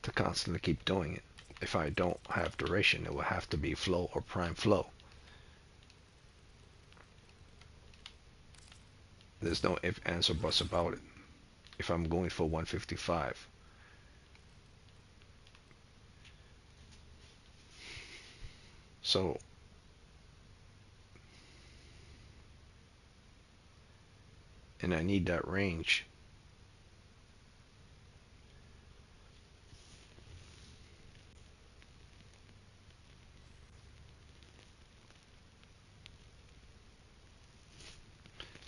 to constantly keep doing it. If I don't have duration, it will have to be flow or prime flow. There's no if, ands, or buts about it. If I'm going for 155. So, and I need that range.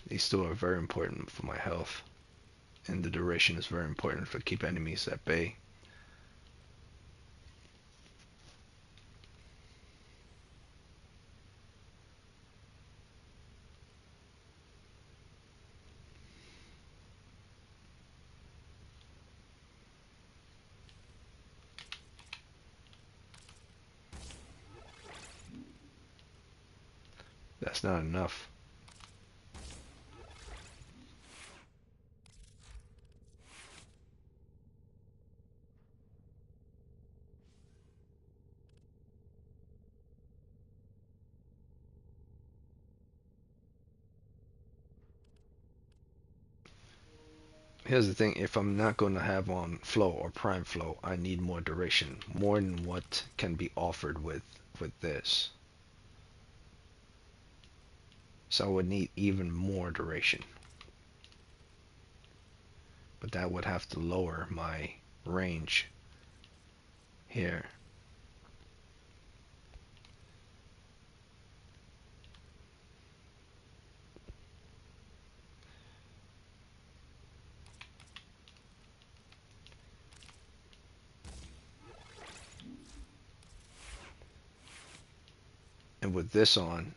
These two are very important for my health, and the duration is very important to keep enemies at bay. That's not enough. Here's the thing, if I'm not going to have on flow or prime flow, I need more duration, more than what can be offered with this. So I would need even more duration. But that would have to lower my range here. And with this on,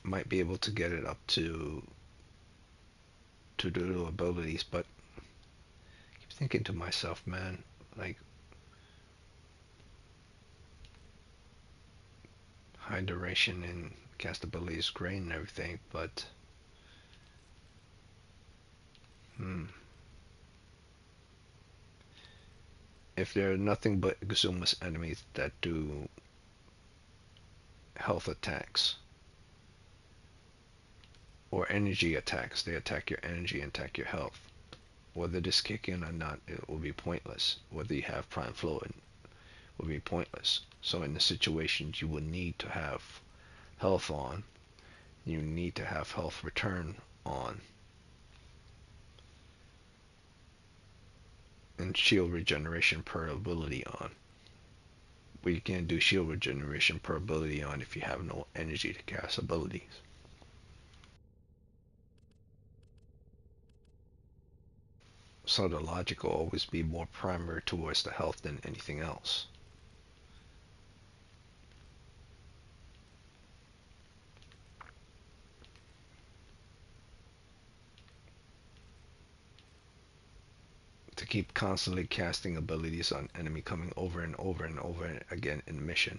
might be able to get it up to do abilities, but I keep thinking to myself, man, like high duration and cast ability is great and everything, but if there are nothing but Exumus enemies that do health attacks or energy attacks, they attack your energy and attack your health. Whether this kick in or not, it will be pointless. Whether you have prime flow, it will be pointless. So in the situations you will need to have health on, you need to have health return on, and shield regeneration per ability on. But you can't do shield regeneration per ability on if you have no energy to cast abilities. So the logic will always be more primary towards the health than anything else. To keep constantly casting abilities on enemy coming over and over and over again in mission.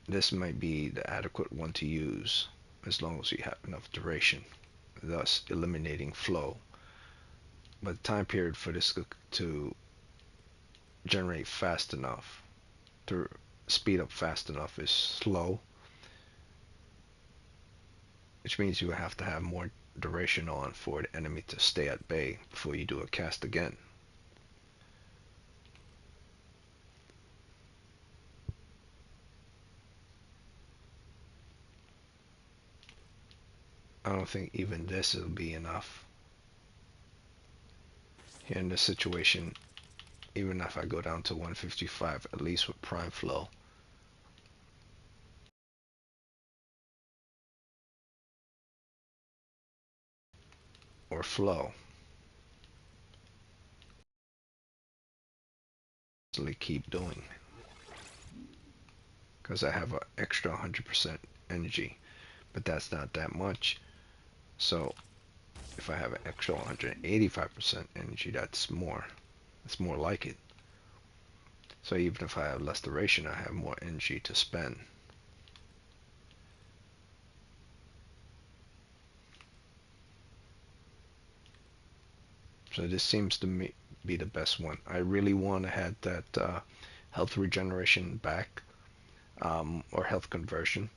This might be the adequate one to use as long as you have enough duration, thus eliminating flow. But the time period for this to generate fast enough, to speed up fast enough, is slow, which means you have to have more duration on for the enemy to stay at bay before you do a cast again. I don't think even this will be enough. Here in this situation, even if I go down to 155, at least with prime flow, or flow, keep doing, because I have an extra 100% energy, but that's not that much. So if I have an extra 185% energy, that's more like it. So even if I have less duration, I have more energy to spend. So this seems to me be the best one. I really want to have that health regeneration back, or health conversion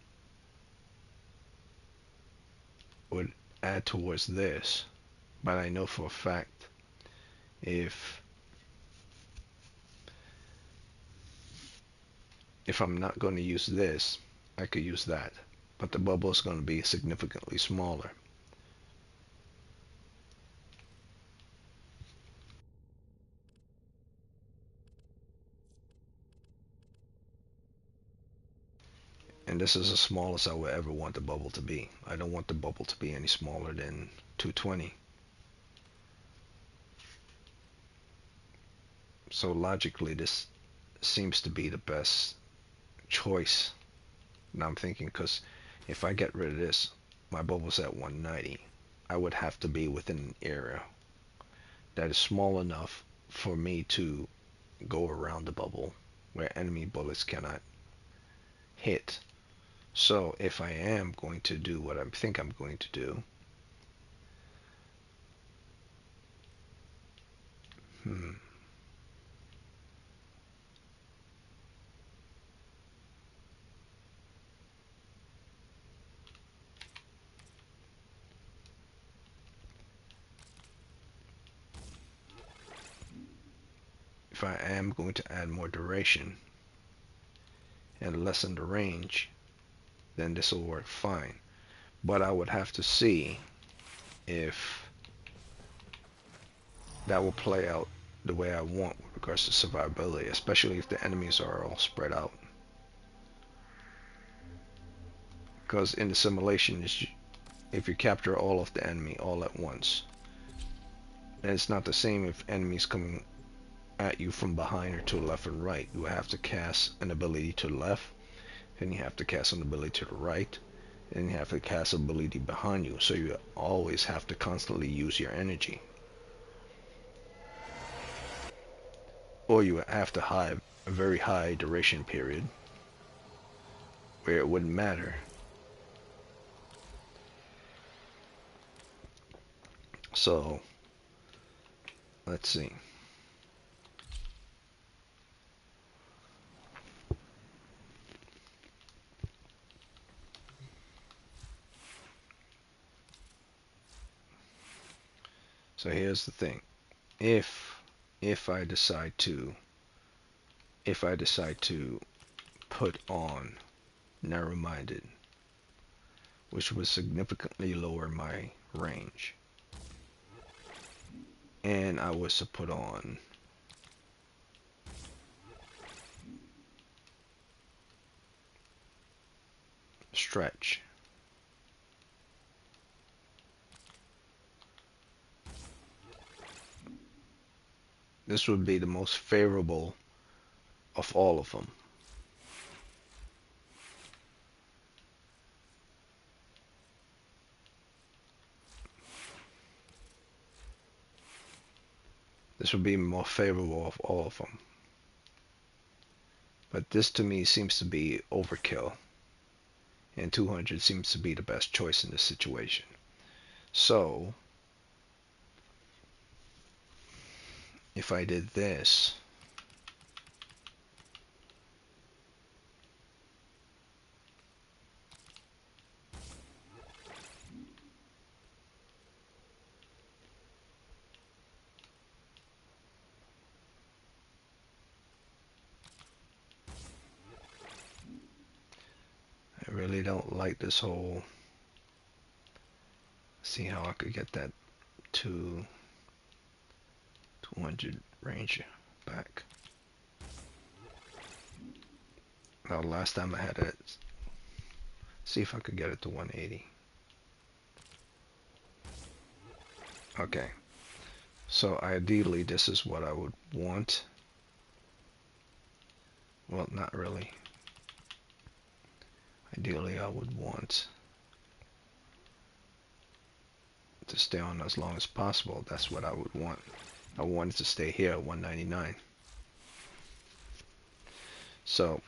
would add towards this, but I know for a fact if I'm not going to use this, I could use that, but the bubble is going to be significantly smaller. And this is the smallest I would ever want the bubble to be. I don't want the bubble to be any smaller than 220. So logically, this seems to be the best choice. Now I'm thinking, because if I get rid of this, my bubble's at 190. I would have to be within an area that is small enough for me to go around the bubble where enemy bullets cannot hit. So if I am going to do what I think I'm going to do, if I am going to add more duration and lessen the range, then this will work fine. But I would have to see if that will play out the way I want with regards to survivability, especially if the enemies are all spread out. Because in the simulation, if you capture all of the enemy all at once, then it's not the same if enemies coming at you from behind or to the left and right. You have to cast an ability to the left, then you have to cast an ability to the right, and you have to cast an ability behind you. So you always have to constantly use your energy. Or you have to have a very high duration period where it wouldn't matter. So let's see. So here's the thing. If I decide to put on narrow-minded, which would significantly lower my range, and I was to put on stretch, This would be the most favorable of all of them. This would be more favorable of all of them. But this to me seems to be overkill. And 200 seems to be the best choice in this situation. So, if I did this, I really don't like this whole, see how I could get that to 200 range back. Now last time I had it, see if I could get it to 180. Okay, so ideally this is what I would want. Well, not really. Ideally I would want to stay on as long as possible. That's what I would want. I wanted to stay here at 199. So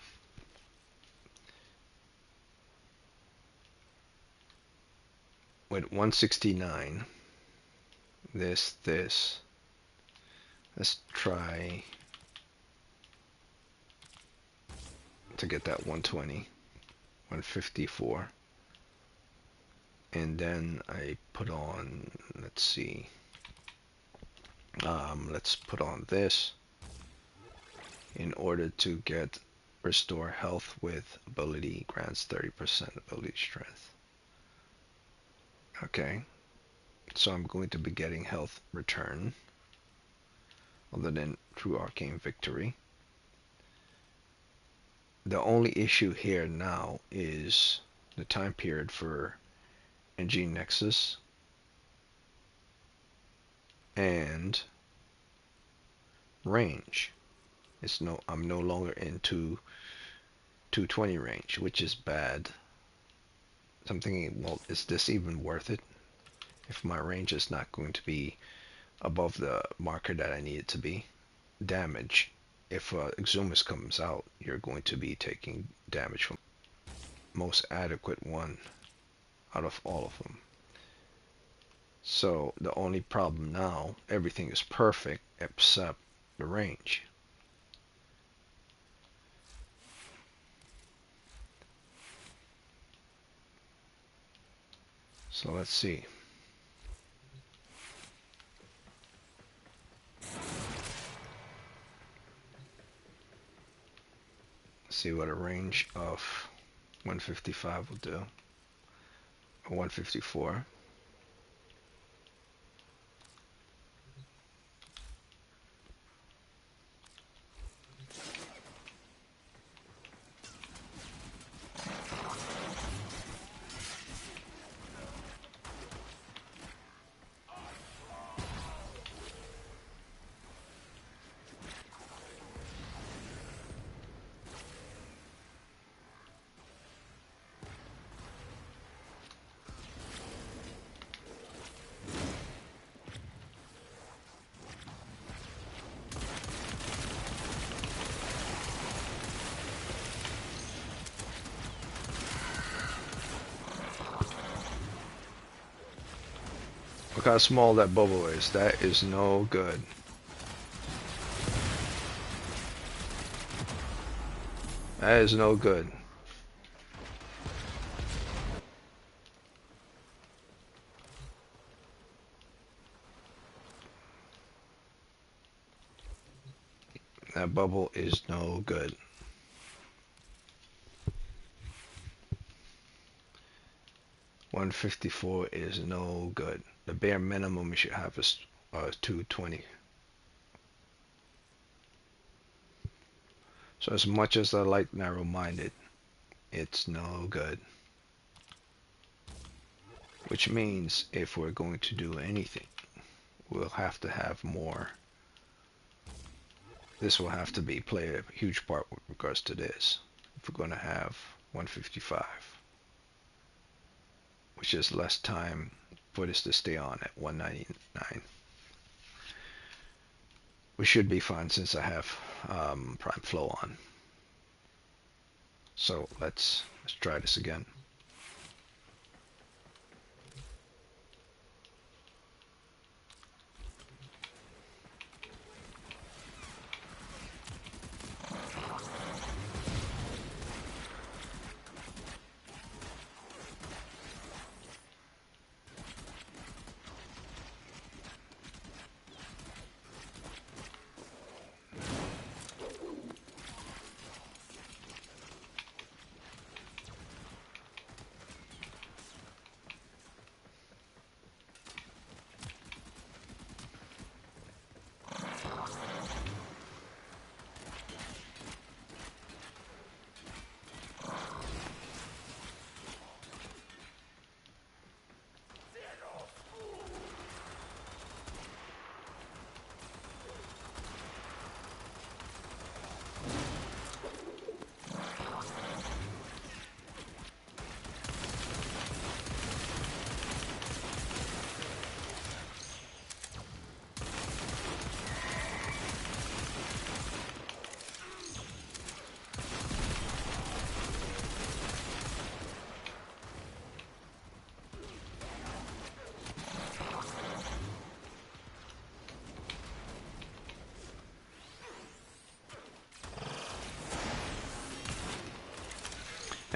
with 169, this, let's try to get that 120, 154. And then I put on, let's see, let's put on this in order to get restore health with ability, grants 30% ability strength. Okay, so I'm going to be getting health return other than through arcane victory. The only issue here now is the time period for NG Nexus and range. I'm no longer into 220 range, which is bad. So I'm thinking, well, is this even worth it if my range is not going to be above the marker that I need it to be? Damage. If Exumus comes out, you're going to be taking damage from most adequate one out of all of them. So the only problem now, everything is perfect except the range. So let's see. See what a range of 155 will do. Or 154. Look how small that bubble is. That is no good. That is no good. That bubble is no good. $154 is no good. The bare minimum you should have is 220. So as much as I like narrow-minded, it's no good. Which means if we're going to do anything, we'll have to have more this will have to play a huge part with regards to this. If we're going to have 155, which is less time for this to stay on at 199. We should be fine since I have prime flow on. So let's try this again.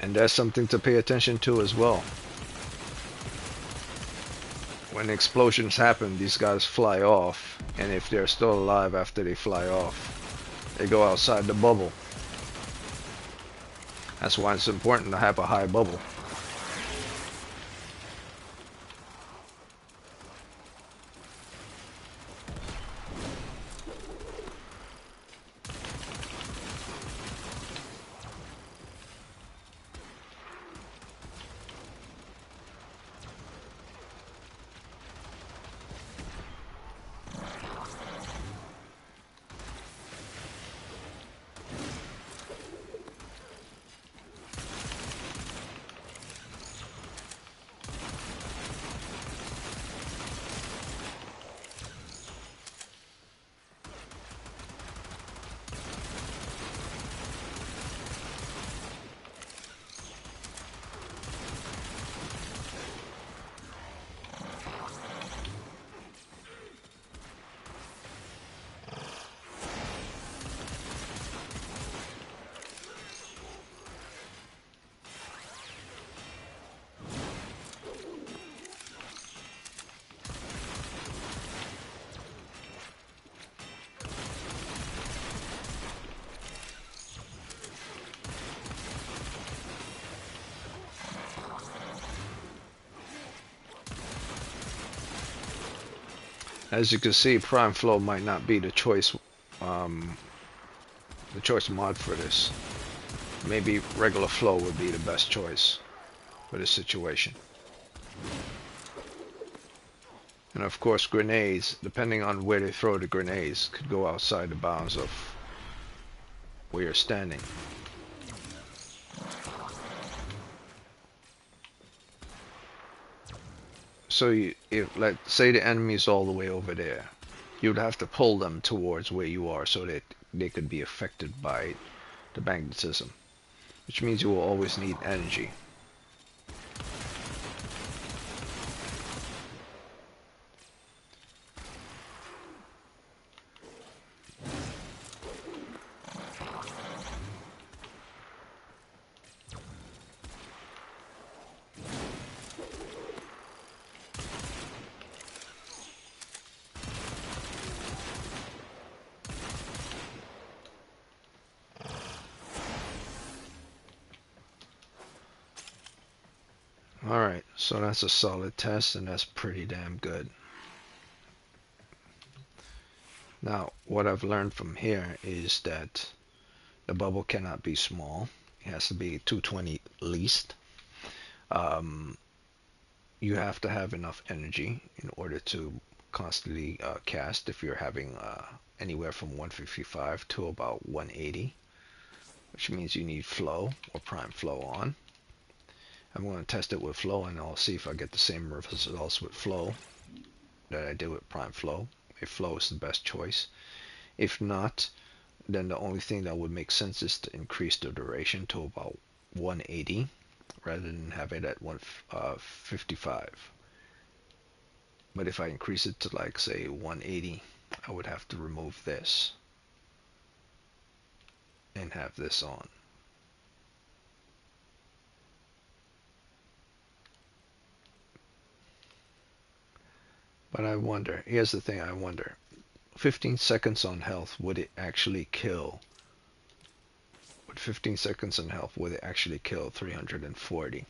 And that's something to pay attention to as well. When explosions happen, these guys fly off, and if they're still alive after they fly off, they go outside the bubble. That's why it's important to have a high bubble. As you can see, Prime Flow might not be the choice mod for this. Maybe regular flow would be the best choice for this situation. And of course, grenades, depending on where they throw the grenades, could go outside the bounds of where you're standing. So if, let's say the enemy's all the way over there, you'd have to pull them towards where you are so that they could be affected by the magnetism, which means you will always need energy. Alright, so that's a solid test, and that's pretty damn good. Now, what I've learned from here is that the bubble cannot be small. It has to be 220 least. You have to have enough energy in order to constantly cast if you're having anywhere from 155 to about 180, which means you need flow or prime flow on. I'm going to test it with flow, and I'll see if I get the same results with flow that I did with prime flow. If flow is the best choice. If not, then the only thing that would make sense is to increase the duration to about 180 rather than have it at 155. But if I increase it to, like, say 180, I would have to remove this and have this on. But I wonder, here's the thing I wonder. 15 seconds on health, would it actually kill? With 15 seconds on health, would it actually kill 340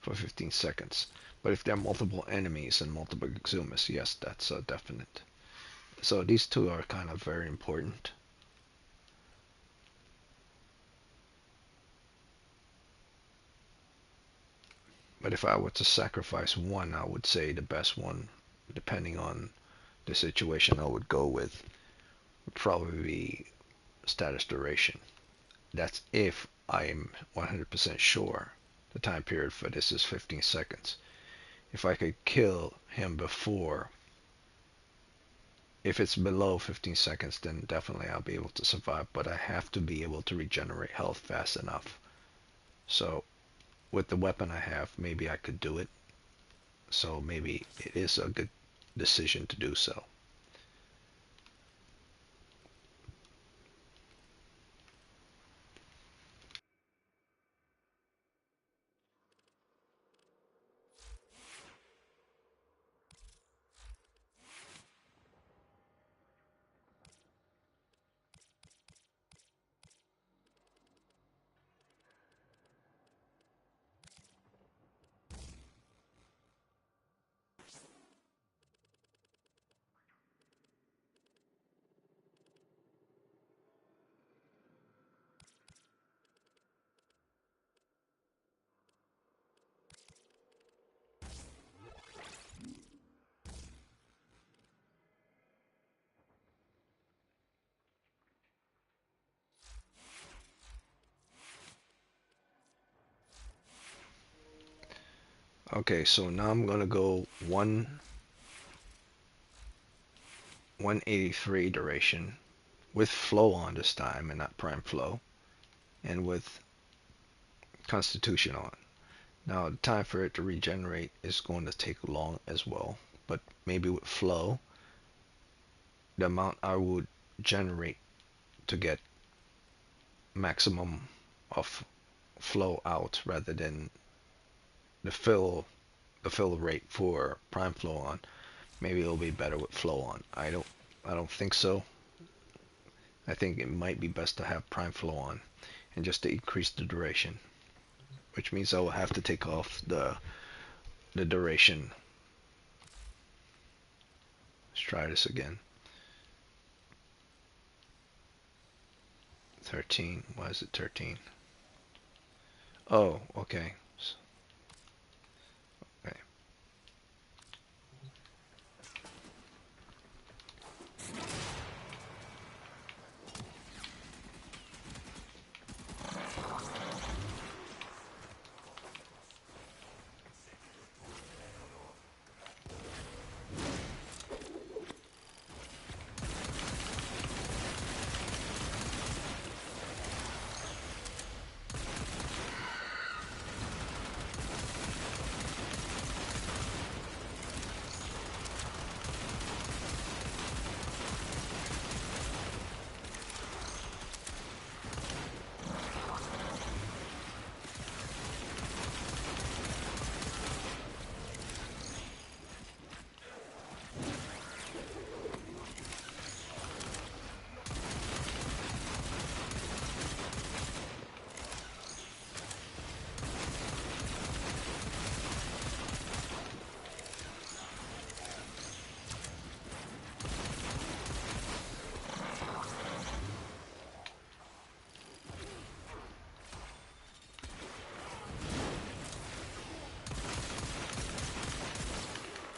for 15 seconds? But if there are multiple enemies and multiple exhumus, yes, that's a definite. So these two are kind of very important. But if I were to sacrifice one, I would say the best one, depending on the situation I would go with, would probably be status duration. That's if I'm 100% sure the time period for this is 15 seconds. If I could kill him before, if it's below 15 seconds, then definitely I'll be able to survive, but I have to be able to regenerate health fast enough. So with the weapon I have, maybe I could do it. So maybe it is a good decision to do so. Okay, so now I'm gonna go 183 duration with flow on this time and not prime flow, and with constitution on. Now the time for it to regenerate is going to take long as well, but maybe with flow, the amount I would generate to get maximum of flow out rather than the fill rate for prime flow on, maybe it'll be better with flow on. I don't think so. I think it might be best to have prime flow on and just to increase the duration, which means I will have to take off the duration. Let's try this again. 13. Why is it 13? Oh, okay. Okay.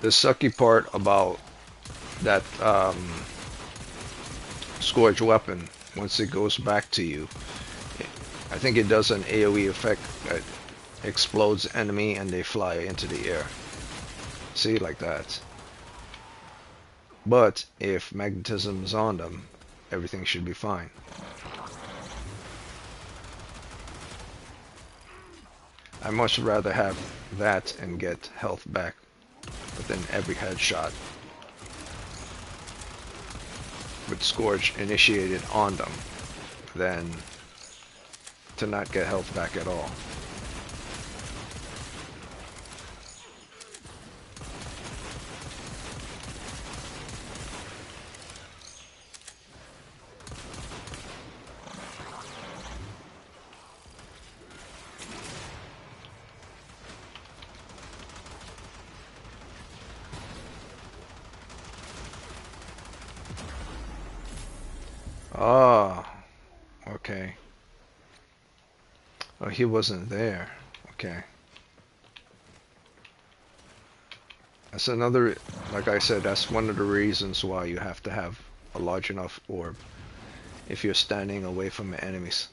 The sucky part about that Scourge weapon, once it goes back to you, I think it does an AoE effect that explodes enemy and they fly into the air. See, like that. But if magnetism is on them, everything should be fine. I much rather have that and get health back within every headshot with Scourge initiated on them than to not get health back at all. Ah, okay. Oh, he wasn't there. Okay. That's another, like I said, that's one of the reasons why you have to have a large enough orb if you're standing away from the enemies.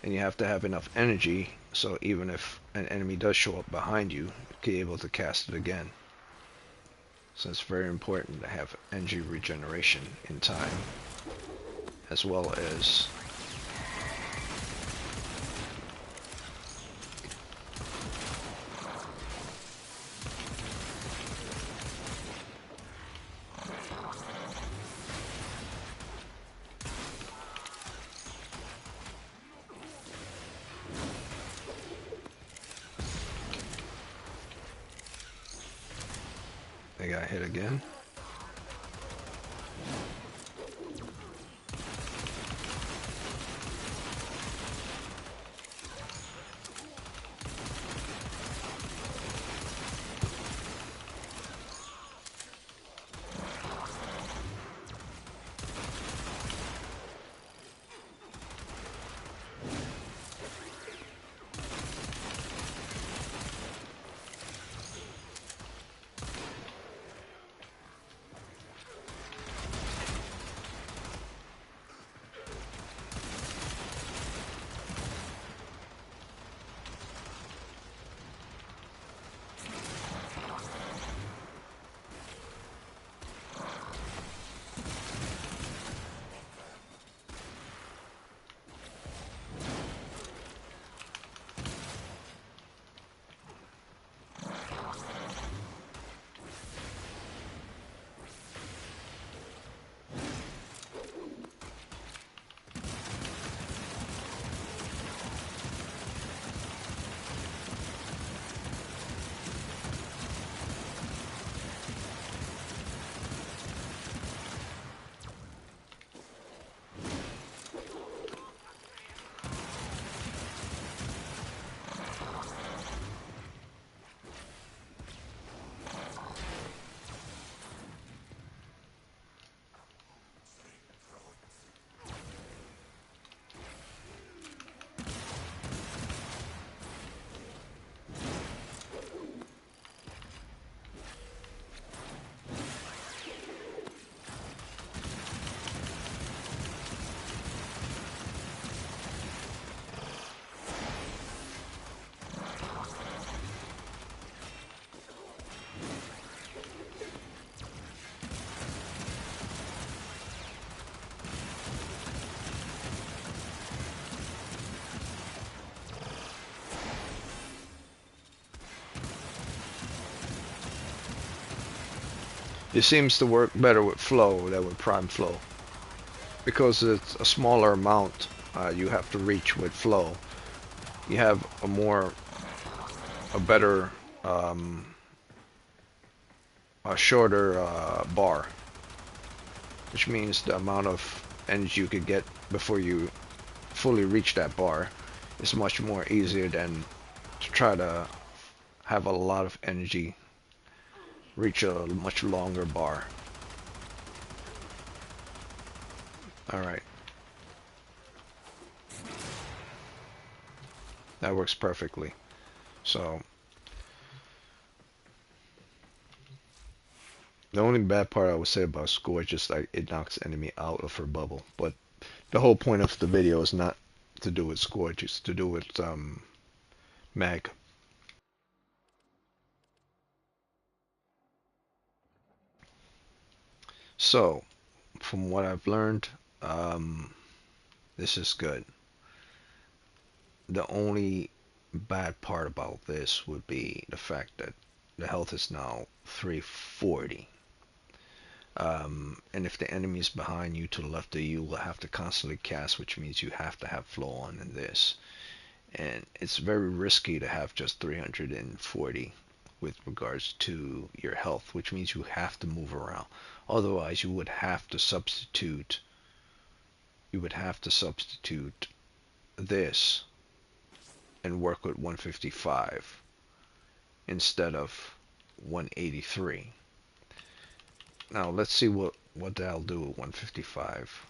And you have to have enough energy, so even if an enemy does show up behind you, you'll be able to cast it again. So it's very important to have energy regeneration in time, as well as they got hit again. It seems to work better with flow than with prime flow, because it's a smaller amount you have to reach with flow. You have a better, a shorter bar, which means the amount of energy you could get before you fully reach that bar is much more easier than to try to have a lot of energy reach a much longer bar. Alright. That works perfectly. So The only bad part I would say about Scourge is like it knocks enemy out of her bubble. But the whole point of the video is not to do with Scourge, it's to do with Mag. So, from what I've learned, this is good. The only bad part about this would be the fact that the health is now 340. And if the enemy is behind you to the left of you, will have to constantly cast, which means you have to have flow on in this. And it's very risky to have just 340 with regards to your health, which means you have to move around. Otherwise, you would have to substitute. You would have to substitute this and work with 155 instead of 183. Now let's see what that'll do with 155.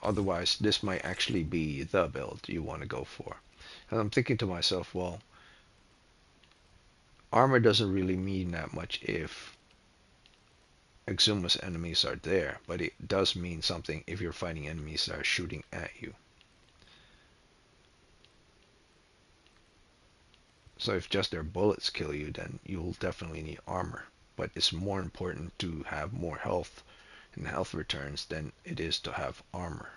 Otherwise, this might actually be the build you want to go for. And I'm thinking to myself, well, armor doesn't really mean that much if Exumus enemies are there, but it does mean something if you're fighting enemies that are shooting at you. So if just their bullets kill you, then you'll definitely need armor. But it's more important to have more health and health returns than it is to have armor.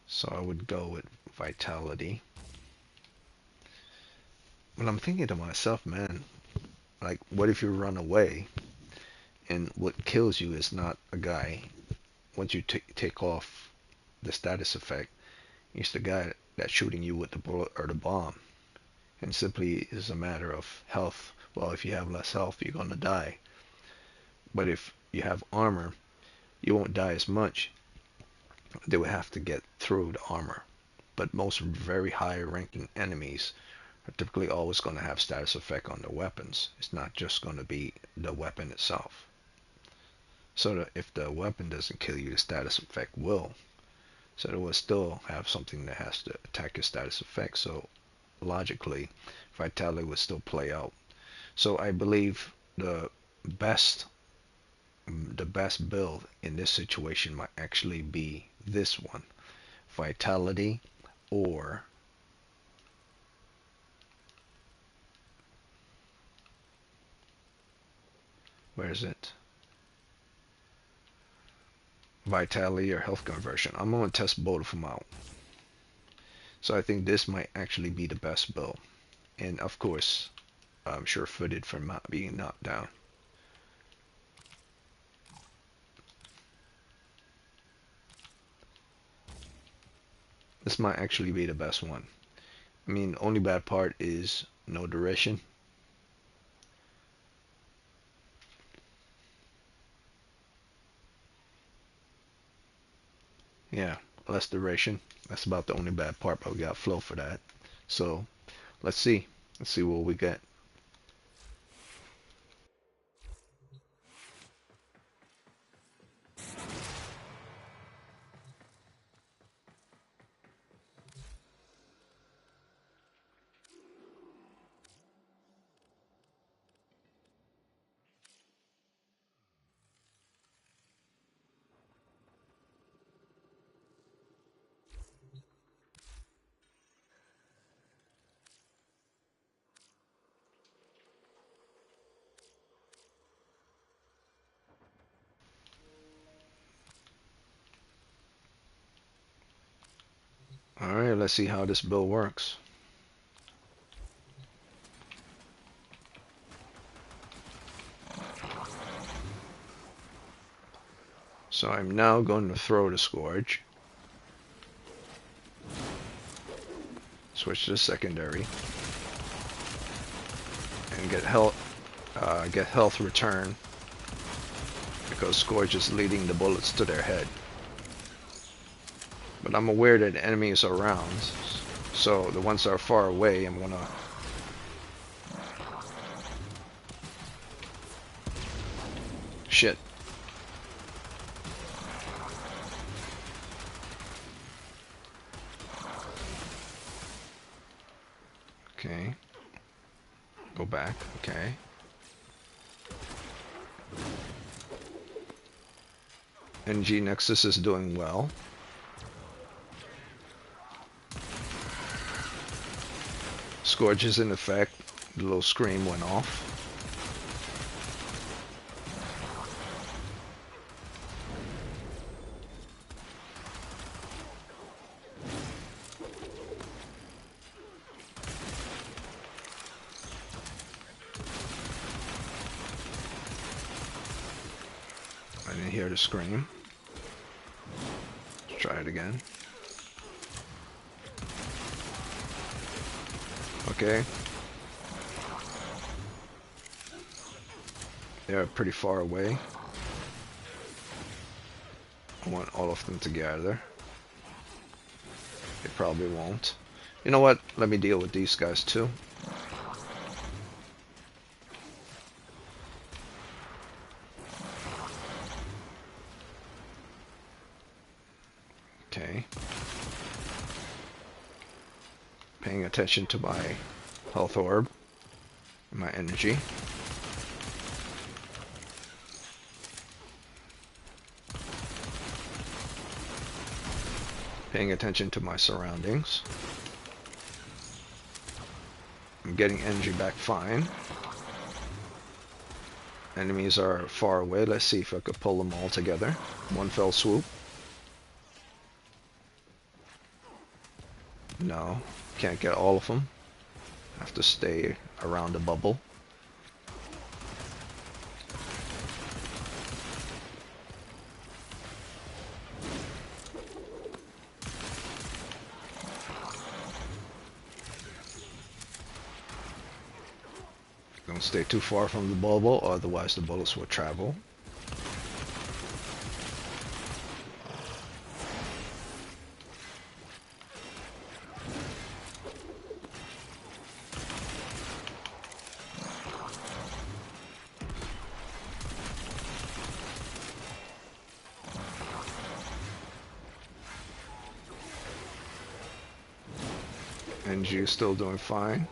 So I would go with vitality. But I'm thinking to myself, man, like what if you run away and what kills you is not a guy. Once you take off the status effect, it's the guy that's shooting you with the bullet or the bomb. And simply is a matter of health. Well, if you have less health, you're going to die. But if you have armor, you won't die as much. They would have to get through the armor. But most very high ranking enemies are typically always going to have status effect on the weapons. It's not just going to be the weapon itself. So that if the weapon doesn't kill you, the status effect will. So it will still have something that has to attack your status effect. So logically, vitality would still play out. So I believe the best build in this situation might actually be this one, vitality, or where is it? Vitality or health conversion. I'm going to test both of them out. So I think this might actually be the best build. And of course, I'm sure-footed from not being knocked down. This might actually be the best one. I mean, only bad part is no duration. Yeah, less duration. That's about the only bad part, but we got flow for that. So let's see. Let's see what we get. Alright, let's see how this build works. So I'm now going to throw the Scourge. Switch to secondary. And get health return. Because Scourge is leading the bullets to their head. But I'm aware that enemies are around. So the ones that are far away, I'm gonna shit. Okay. Go back. Okay. NG Nexus is doing well. Scourge is in effect. The little scream went off. I didn't hear the scream. Let's try it again. Okay. They're pretty far away. I want all of them to gather. They probably won't. You know what? Let me deal with these guys too. Okay. Paying attention to my health orb, my energy. Paying attention to my surroundings. I'm getting energy back fine. Enemies are far away. Let's see if I could pull them all together. One fell swoop. No, can't get all of them. Have to stay around the bubble. Don't stay too far from the bubble, otherwise the bullets will travel. NG is still doing fine.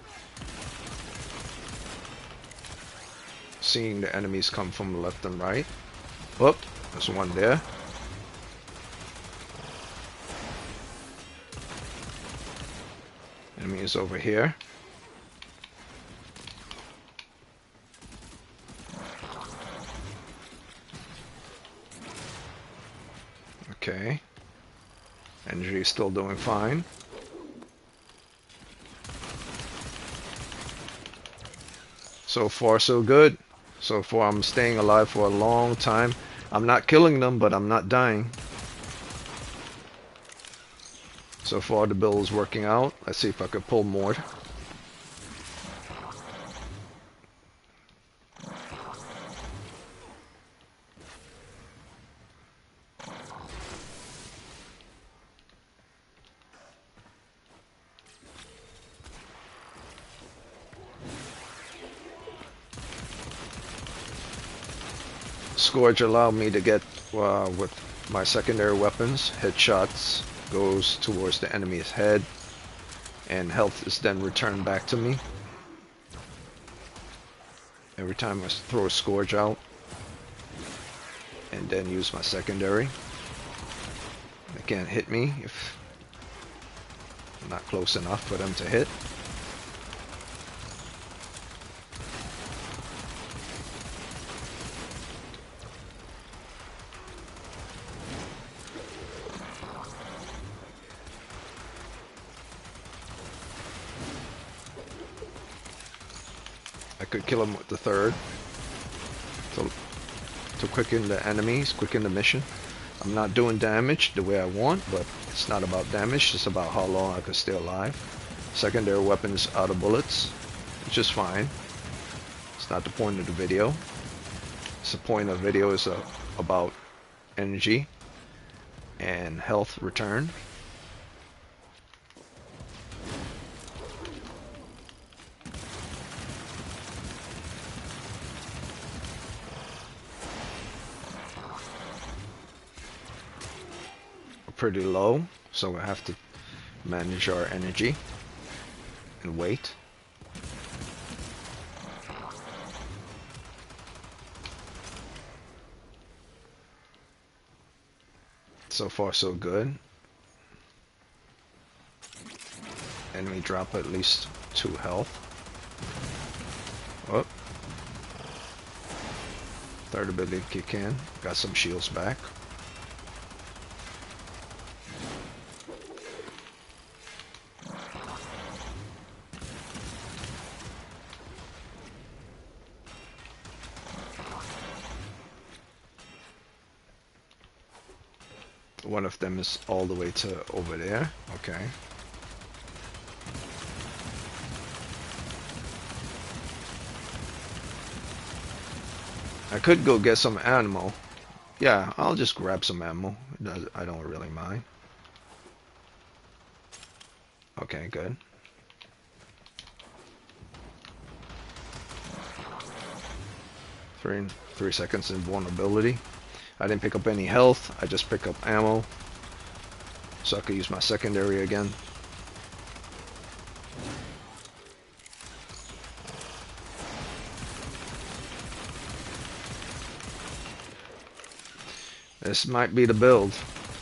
Seeing the enemies come from left and right. Whoop, there's one there. Enemy is over here. Okay. NG is still doing fine. So far so good. So far I'm staying alive for a long time. I'm not killing them, but I'm not dying. So far the build is working out. Let's see if I can pull more. Scourge allowed me to get with my secondary weapons. Headshots goes towards the enemy's head, and health is then returned back to me. Every time I throw a Scourge out, and then use my secondary. They can't hit me if I'm not close enough for them to hit. I could kill him with the third to quicken the enemies, quicken the mission. I'm not doing damage the way I want, but it's not about damage, it's about how long I can stay alive. Secondary weapon is out of bullets, which is fine. It's not the point of the video. It's the point of the video is about energy and health return. Pretty low, so we have to manage our energy and wait. So far so good. Enemy drop at least 2 health. Oh. Third ability kick in. Got some shields back. One of them is all the way to over there. Okay. I could go get some ammo. Yeah, I'll just grab some ammo. I don't really mind. Okay, good. Three seconds invulnerability. I didn't pick up any health. I just picked up ammo, so I could use my secondary again. This might be the build.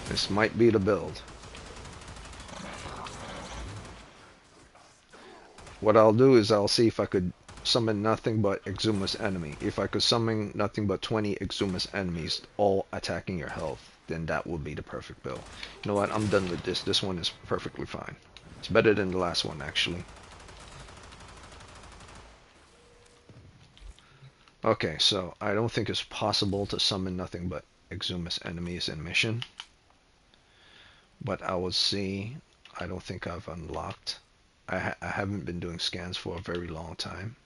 This might be the build. What I'll do is I'll see if I could summon nothing but Exumus enemy. If I could summon nothing but 20 Exumus enemies, all attacking your health, then that would be the perfect build. You know what? I'm done with this. This one is perfectly fine. It's better than the last one, actually. Okay, so I don't think it's possible to summon nothing but Exumus enemies in mission. But I will see. I don't think I've unlocked. I haven't been doing scans for a very long time.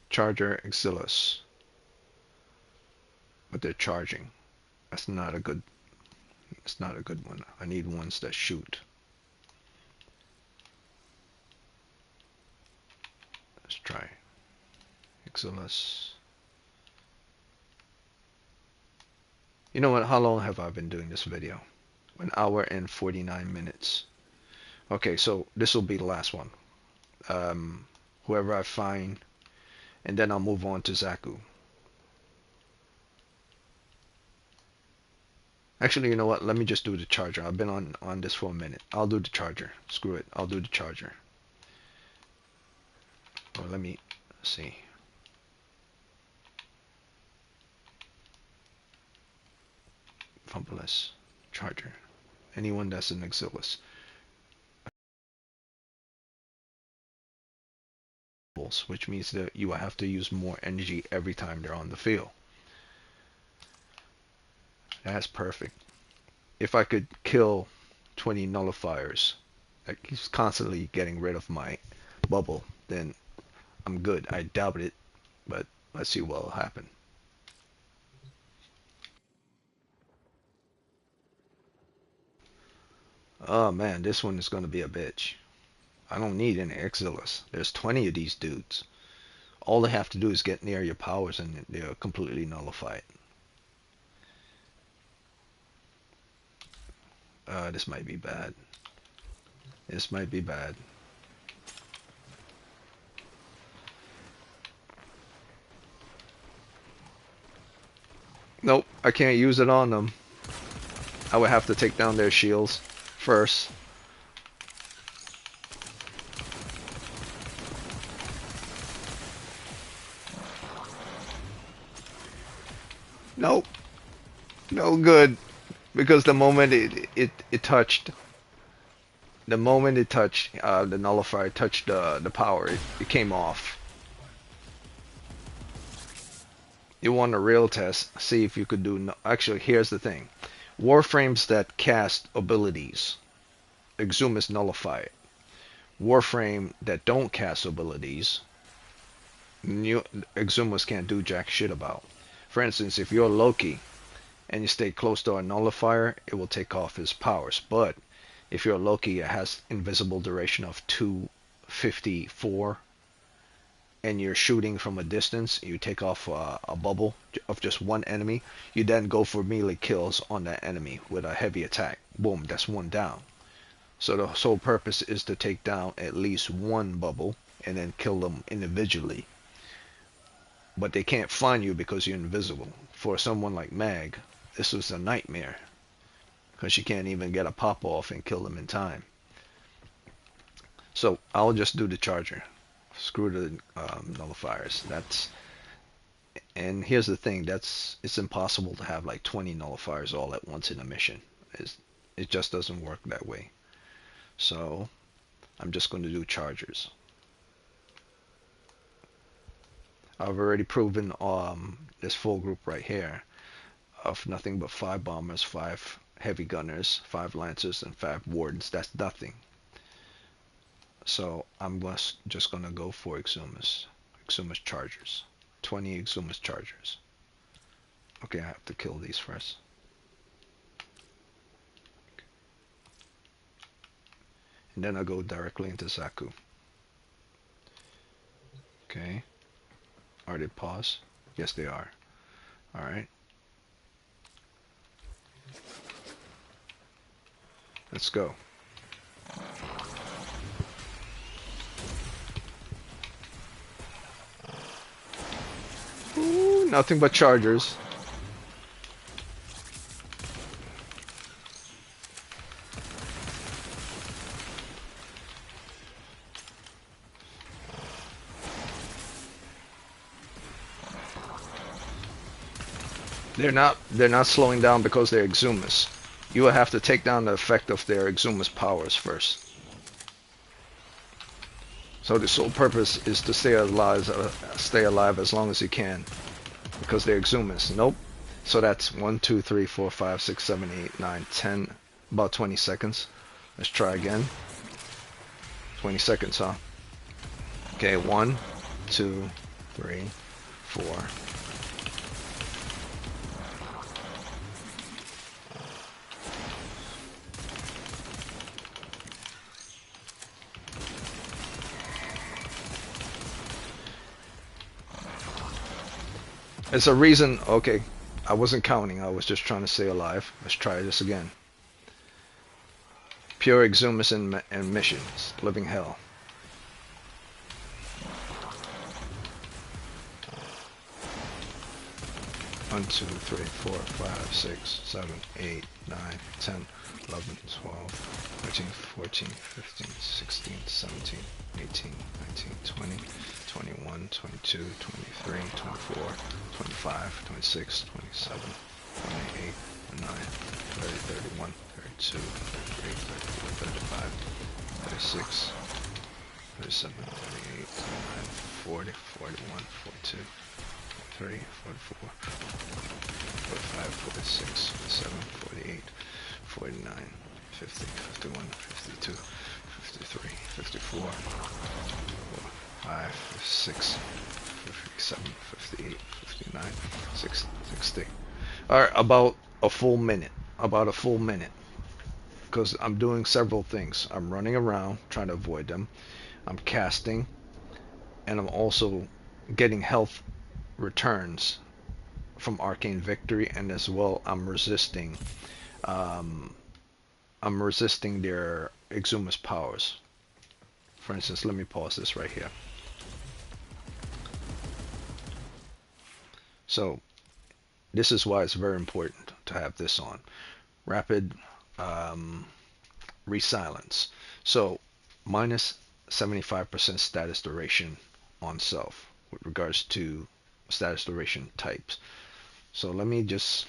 Charger Exilus. But they're charging. That's not a good. It's not a good one. I need ones that shoot. Let's try Exilus. You know what? How long have I been doing this video? 1 hour and 49 minutes. Okay, so this will be the last one. Whoever I find, and then I'll move on to Zaku. Actually, you know what? Let me just do the charger. I've been on this for a minute. I'll do the charger. Screw it. I'll do the charger. Or let me see. Fumbleless charger. Anyone that's an Exilus. Which means that you will have to use more energy every time they're on the field. That's perfect. If I could kill 20 nullifiers, like he's constantly getting rid of my bubble, then I'm good. I doubt it, but let's see what will happen. Oh man, this one is going to be a bitch. I don't need any Exilus. There's 20 of these dudes. All they have to do is get near your powers and they're completely nullified. This might be bad. This might be bad. Nope, I can't use it on them. I would have to take down their shields first. Nope. No good. Because the moment it touched, the moment it touched, the nullifier touched the power, it came off. You want a real test, see if you could do, actually here's the thing. Warframes that cast abilities, Exumus nullify it. Warframe that don't cast abilities, Exumus can't do jack shit about. For instance, if you're Loki, and you stay close to a nullifier, it will take off his powers. But if you're Loki, it has invisible duration of 254, and you're shooting from a distance, you take off a bubble of just one enemy, you then go for melee kills on that enemy with a heavy attack. Boom, that's one down. So the sole purpose is to take down at least one bubble, and then kill them individually. But they can't find you because you're invisible. For someone like Mag, this was a nightmare because she can't even get a pop off and kill them in time. So I'll just do the charger. Screw the nullifiers. And here's the thing, it's impossible to have like 20 nullifiers all at once in a mission. It just doesn't work that way. So I'm just going to do chargers. I've already proven this full group right here of nothing but 5 bombers, 5 heavy gunners, 5 lancers, and 5 wardens. That's nothing. So I'm just going to go for Exumas chargers. 20 Exumas chargers. Okay, I have to kill these first. And then I'll go directly into Zaku. Okay. Are they paused? Yes, they are. Alright. Let's go. Ooh, nothing but chargers. They're not slowing down because they're Exumas. You will have to take down the effect of their Exumas powers first. So the sole purpose is to stay alive as long as you can, because they're Exumas. Nope. So that's 1, 2, 3, 4, 5, 6, 7, 8, 9, 10. About 20 seconds. Let's try again. 20 seconds, huh? Okay, 1, 2, 3, 4. There's a reason. Okay, I wasn't counting. I was just trying to stay alive. Let's try this again. Pure Exumas and missions. Living hell. One, 2, 3, 4, 5, 6, 7, 8, 9, 10, 11, 12, 13, 14, 15, 16, 17, 18, 19, 20, 21, 22, 23, 24, 25, 26, 27, 28, 29, 30, 31, 32, 33, 34, 35, 36, 37, 38, 39, 40, 41, 42, 43, 44, 45, 46, 47, 48, 49, 50, 51, 52, 53, 54, 55, 56, 57, 58, 59, 60. Alright, about a full minute. About a full minute. Because I'm doing several things. I'm running around trying to avoid them. I'm casting. And I'm also getting health returns from Arcane Victory, and as well I'm resisting their Exumas powers. For instance, let me pause this right here. So this is why it's very important to have this on. Rapid Resilence. So minus 75% status duration on self with regards to status duration types. So let's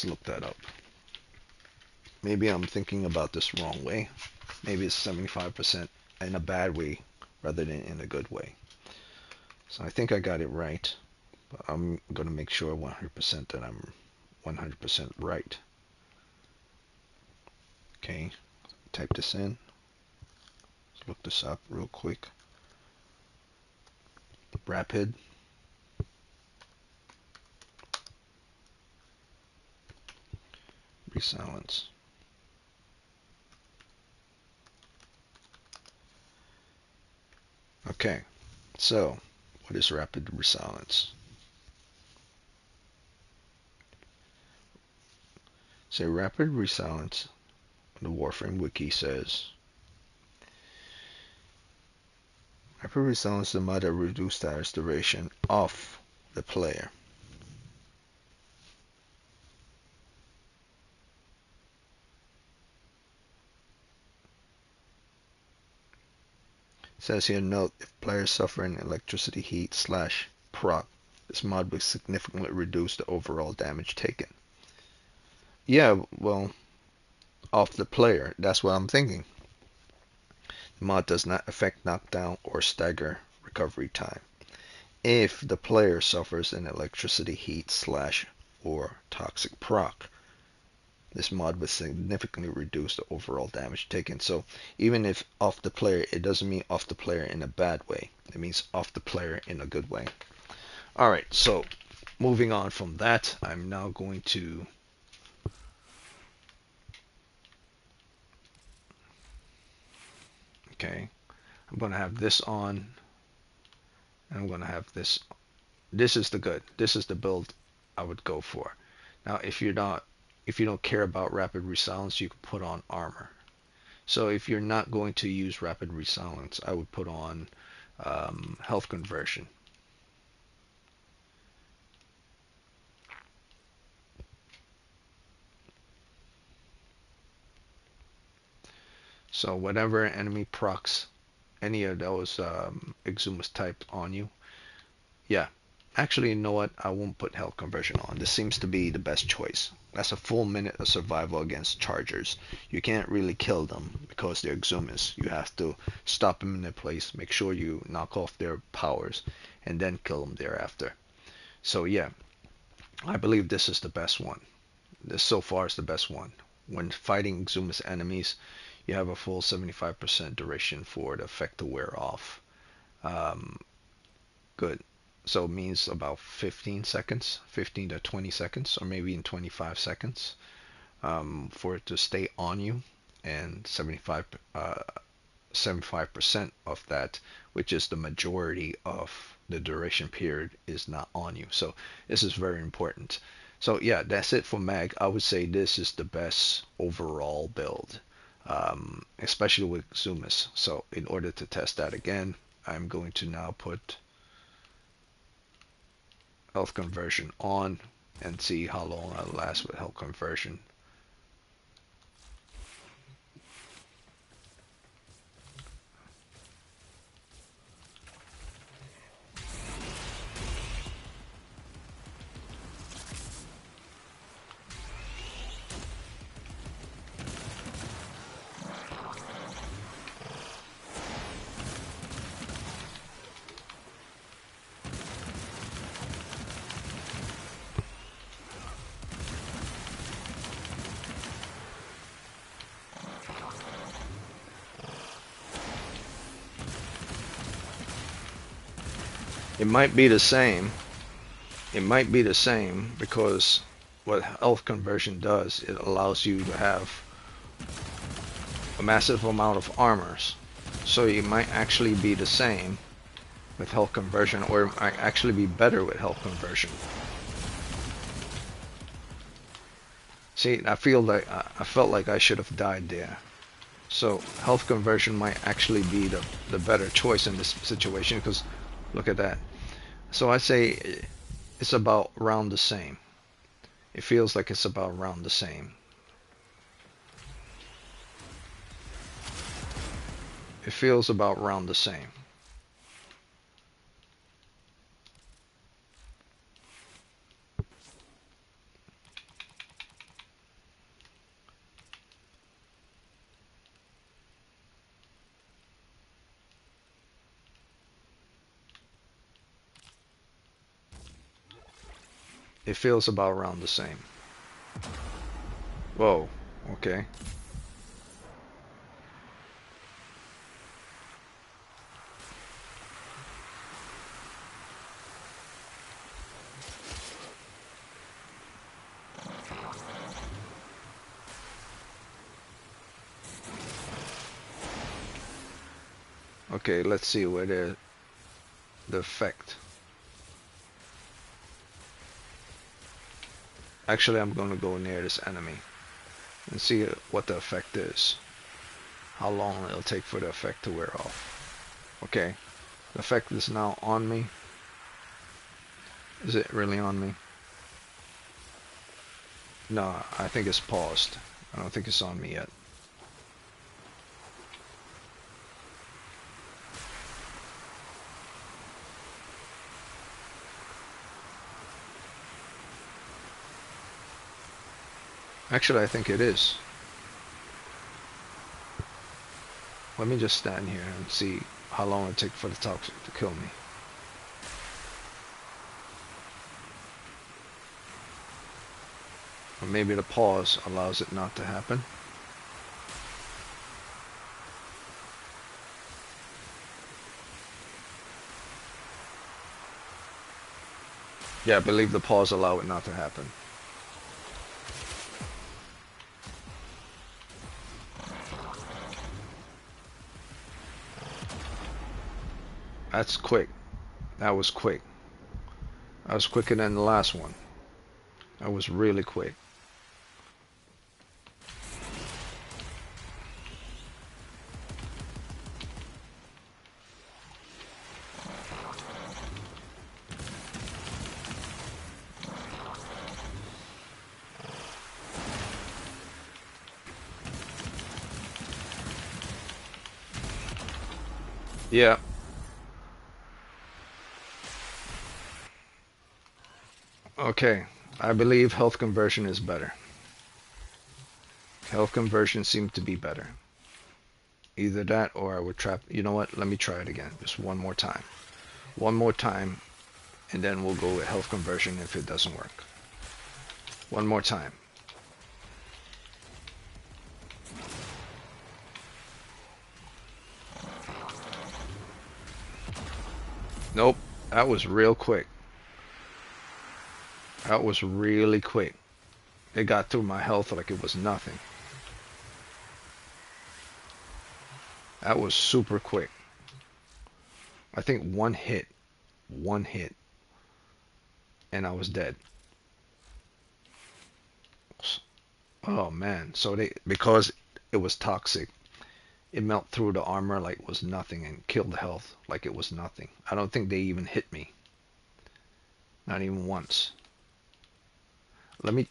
look that up. Maybe I'm thinking about this wrong way. Maybe it's 75% in a bad way rather than in a good way. So I think I got it right, but I'm going to make sure 100% that I'm 100% right. Okay, type this in. Let's look this up real quick. Rapid Resilence. Okay, so what is Rapid Resilence? So Rapid Resilence, the Warframe wiki says, Rapid Resilence is the mod that reduces status duration of the player. It says here, note, if players suffer an electricity heat slash proc, this mod will significantly reduce the overall damage taken. Yeah, well, of the player, that's what I'm thinking. The mod does not affect knockdown or stagger recovery time. If the player suffers an electricity heat slash or toxic proc, this mod will significantly reduce the overall damage taken. So even if off the player, it doesn't mean off the player in a bad way. It means off the player in a good way. Alright, so moving on from that, I'm now going to okay, I'm going to have this on, and I'm going to have this. This is the build I would go for. Now, if you don't care about Rapid Resilence, you can put on armor. So if you're not going to use Rapid Resilence, I would put on health conversion. So whatever enemy procs any of those Exumus types on you, yeah. Actually, you know what? I won't put health conversion on. This seems to be the best choice. That's a full minute of survival against chargers. You can't really kill them because they're Exumus. You have to stop them in their place, make sure you knock off their powers, and then kill them thereafter. So yeah, I believe this is the best one. This so far is the best one. When fighting Exumus enemies, you have a full 75% duration for the effect to wear off. Good. So it means about 15 seconds, 15 to 20 seconds, or maybe in 25 seconds for it to stay on you, and 75% of that, which is the majority of the duration period, is not on you. So this is very important. So yeah, that's it for Mag. I would say this is the best overall build, especially with Exumus. So in order to test that again, I'm going to now put health conversion on and see how long I last with health conversion. It might be the same. It might be the same because what health conversion does, it allows you to have a massive amount of armors. So it might actually be the same with health conversion, or it might actually be better with health conversion. See, I felt like I should have died there. So health conversion might actually be the better choice in this situation, because look at that. So I say it's about around the same. It feels like it's about around the same. It feels about around the same. It feels about around the same. Whoa, okay. Okay, let's see where the effect. Actually, I'm gonna go near this enemy and see what the effect is. How long it'll take for the effect to wear off. Okay, The effect is now on me. Is it really on me? No, I think it's paused. I don't think it's on me yet. Actually, I think it is. Let me just stand here and see how long it takes for the toxic to kill me. Or maybe the pause allows it not to happen. Yeah, I believe the pause allow it not to happen. That's quick. That was quick. That was quicker than the last one. That was really quick. Yeah. Okay. I believe health conversion is better. Health conversion seemed to be better. Either that or I would trap. You know what? Let me try it again. Just one more time. One more time. And then we'll go with health conversion if it doesn't work. One more time. Nope. That was real quick. That was really quick. It got through my health like it was nothing. That was super quick. I think one hit, and I was dead. Oh man, so because it was toxic, it melt through the armor like it was nothing and killed the health like it was nothing. I don't think they even hit me. Not even once. Let me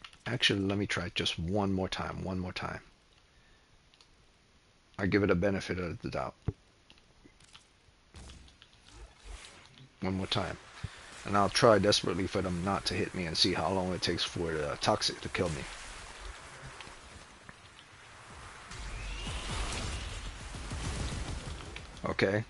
try it just one more time. I give it a benefit of the doubt. One more time. And I'll try desperately for them not to hit me and see how long it takes for the toxic to kill me. Okay.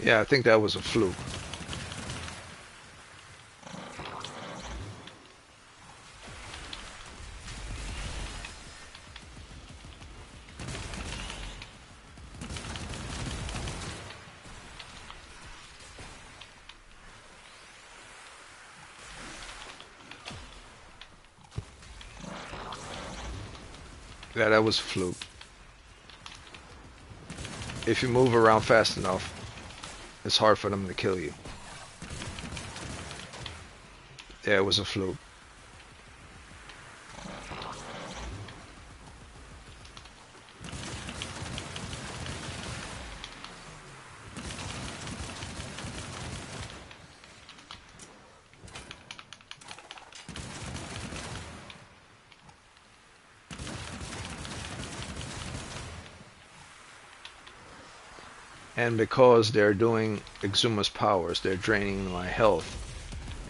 Yeah, I think that was a fluke. Yeah, that was a fluke. If you move around fast enough, it's hard for them to kill you. Yeah, it was a fluke. And because they're doing Exuma's powers, they're draining my health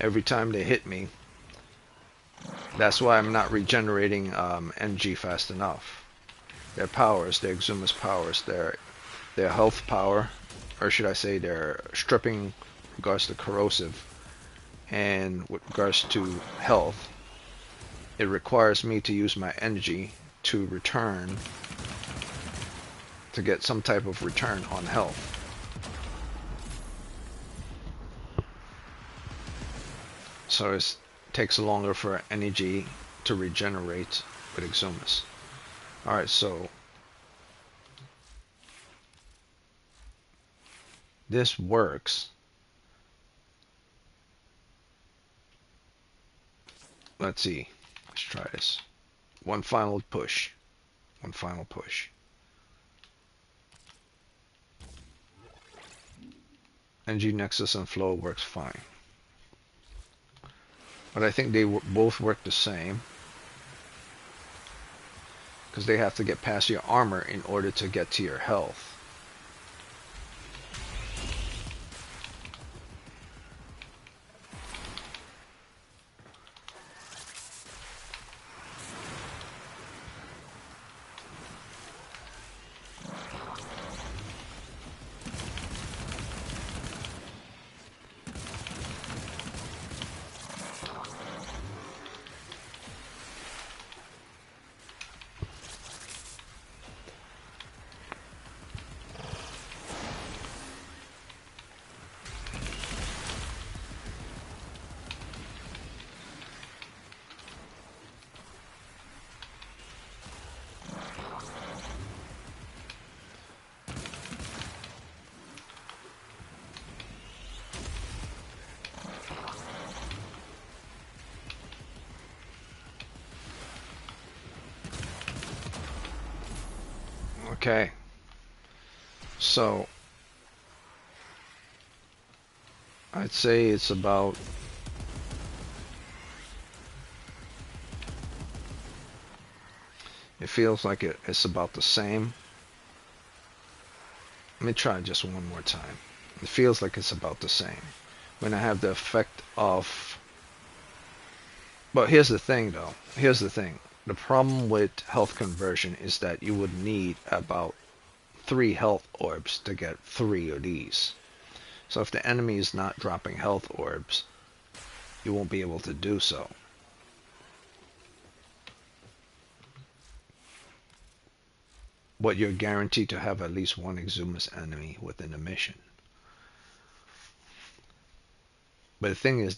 every time they hit me. That's why I'm not regenerating NG fast enough. Their powers, their Exuma's powers, their health power, or should I say their stripping with regards to corrosive and with regards to health, it requires me to use my energy to return, to get some type of return on health. So it takes longer for energy to regenerate with Exumas. Alright, so this works Let's see. Let's try this. One final push. One final push. Energy Nexus and Flow works fine. But I think they both work the same. Because they have to get past your armor in order to get to your health. Okay. So I'd say it's about it feels like it's about the same. Let me try just one more time. It feels like it's about the same. When I have the effect of... But here's the thing though. Here's the thing. The problem with health conversion is that you would need about 3 health orbs to get 3 of these. So if the enemy is not dropping health orbs, you won't be able to do so. But you're guaranteed to have at least one Exumus enemy within the mission. But the thing is,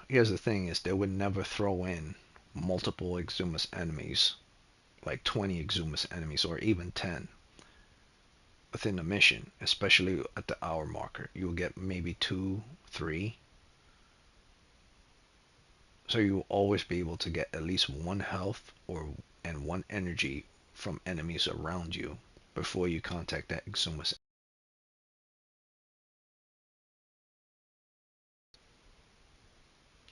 here's the thing is, they would never throw in multiple Exumus enemies, like 20 Exumus enemies, or even 10 within the mission, especially at the hour marker. You'll get maybe 2, 3. So you'll always be able to get at least 1 health and 1 energy from enemies around you before you contact that Exumus.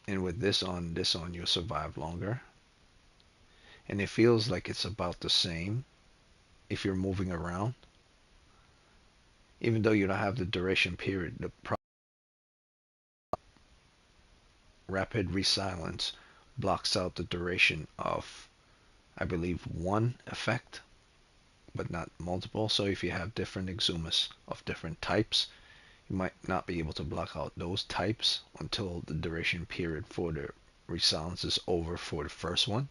And with this on, you'll survive longer. And it feels like it's about the same if you're moving around. Even though you don't have the duration period, the Rapid Resilence blocks out the duration of, I believe, 1 effect, but not multiple. So if you have different Exumus of different types, you might not be able to block out those types until the duration period for the Resilence is over for the first one.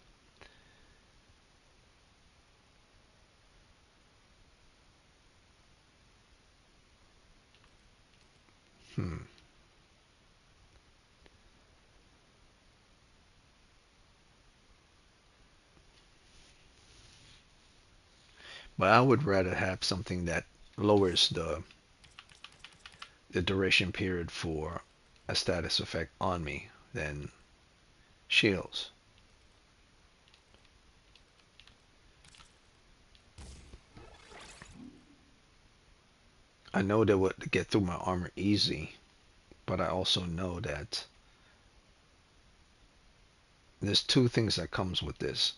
But I would rather have something that lowers the duration period for a status effect on me than shields. I know they would get through my armor easy, but I also know that there's 2 things that comes with this.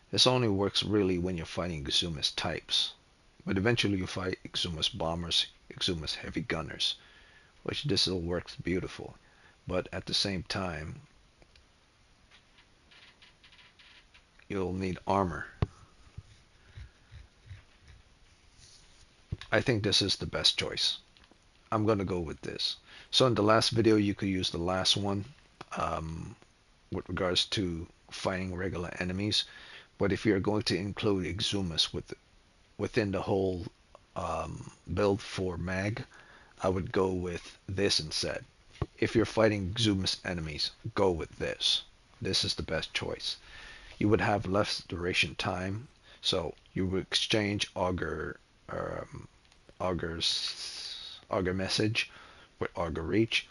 This only works really when you're fighting Exumus types, but eventually you fight Exumus bombers, Exumus heavy gunners, which this all works beautiful. But at the same time, you'll need armor. I think this is the best choice. I'm gonna go with this. So in the last video, you could use the last one with regards to fighting regular enemies. But if you're going to include Exumus within the whole build for mag, I would go with this instead. If you're fighting Exumus enemies, go with this. This is the best choice. You would have less duration time, so you would exchange augur message with augur reach,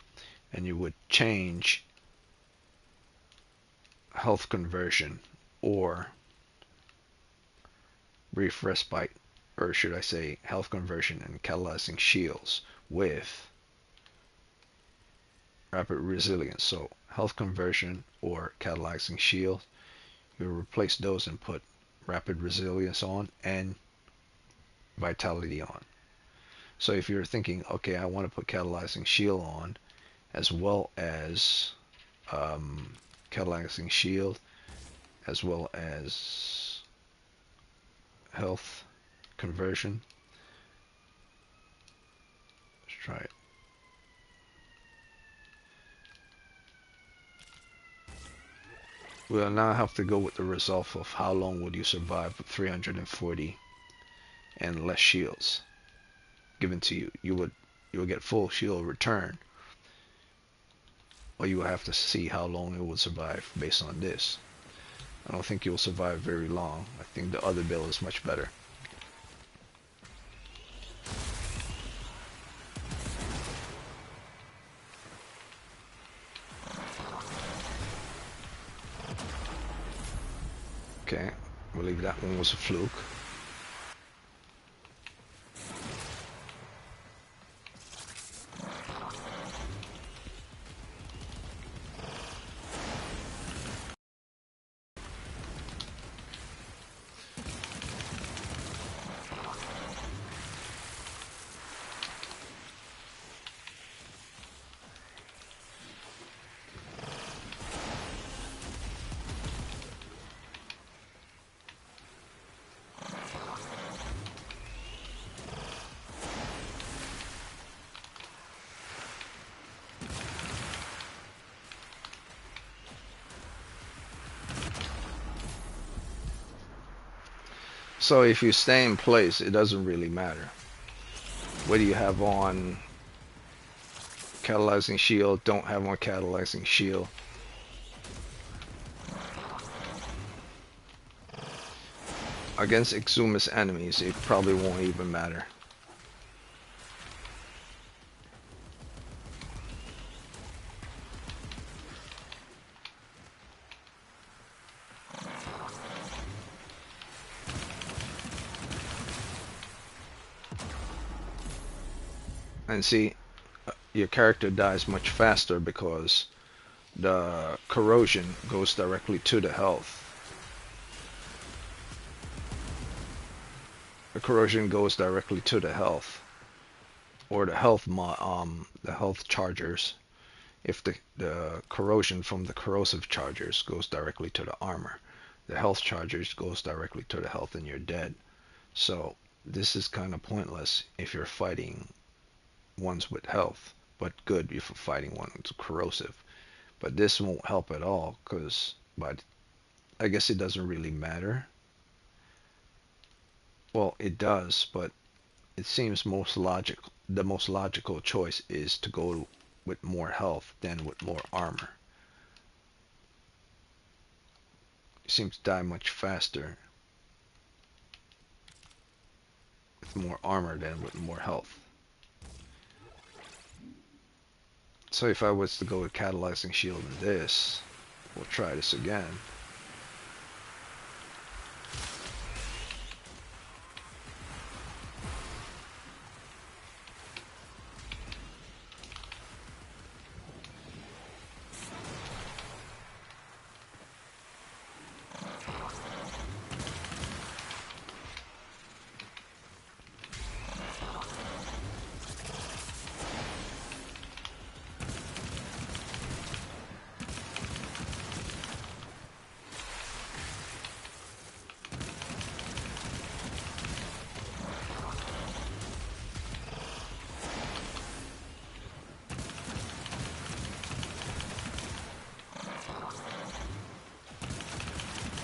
and you would change health conversion or brief respite, or should I say health conversion and catalyzing shields with rapid resilience. So health conversion or catalyzing shield, you replace those and put rapid resilience on and vitality on. So if you're thinking, okay, I want to put catalyzing shield on as well as catalyzing shield as well as health conversion. Let's try it. We'll now have to go with the result of how long would you survive with 340 and less shields given to you. You would get full shield return, or you will have to see how long it will survive based on this. I don't think it will survive very long. I think the other build is much better. Okay, I believe that one was a fluke. So if you stay in place, it doesn't really matter whether you have on catalyzing shield, don't have on catalyzing shield. Against Exumus enemies, it probably won't even matter. And see, your character dies much faster because the corrosion goes directly to the health. The corrosion goes directly to the health, or the health chargers. If the corrosion from the corrosive chargers goes directly to the armor, the health chargers goes directly to the health and you're dead. So this is kind of pointless if you're fighting ones with health, but good if you're fighting ones corrosive. But this won't help at all, but I guess it doesn't really matter. Well, it does, but it seems the most logical choice is to go with more health than with more armor. You seem to die much faster with more armor than with more health. So if I was to go with catalyzing shield in this, we'll try this again.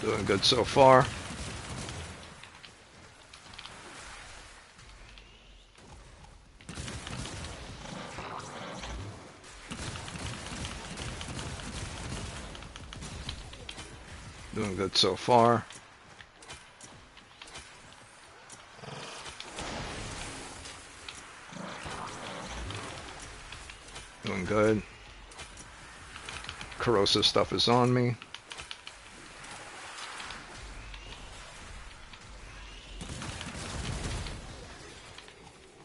Doing good so far. Doing good so far. Doing good. Corrosive stuff is on me.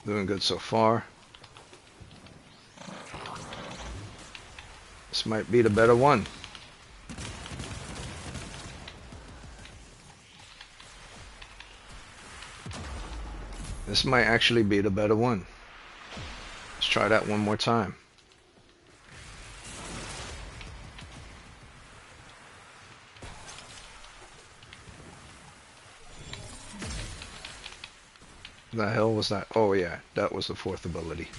Doing good so far. This might be the better one. This might actually be the better one. Let's try that one more time. The hell was that? Oh yeah, that was the fourth ability.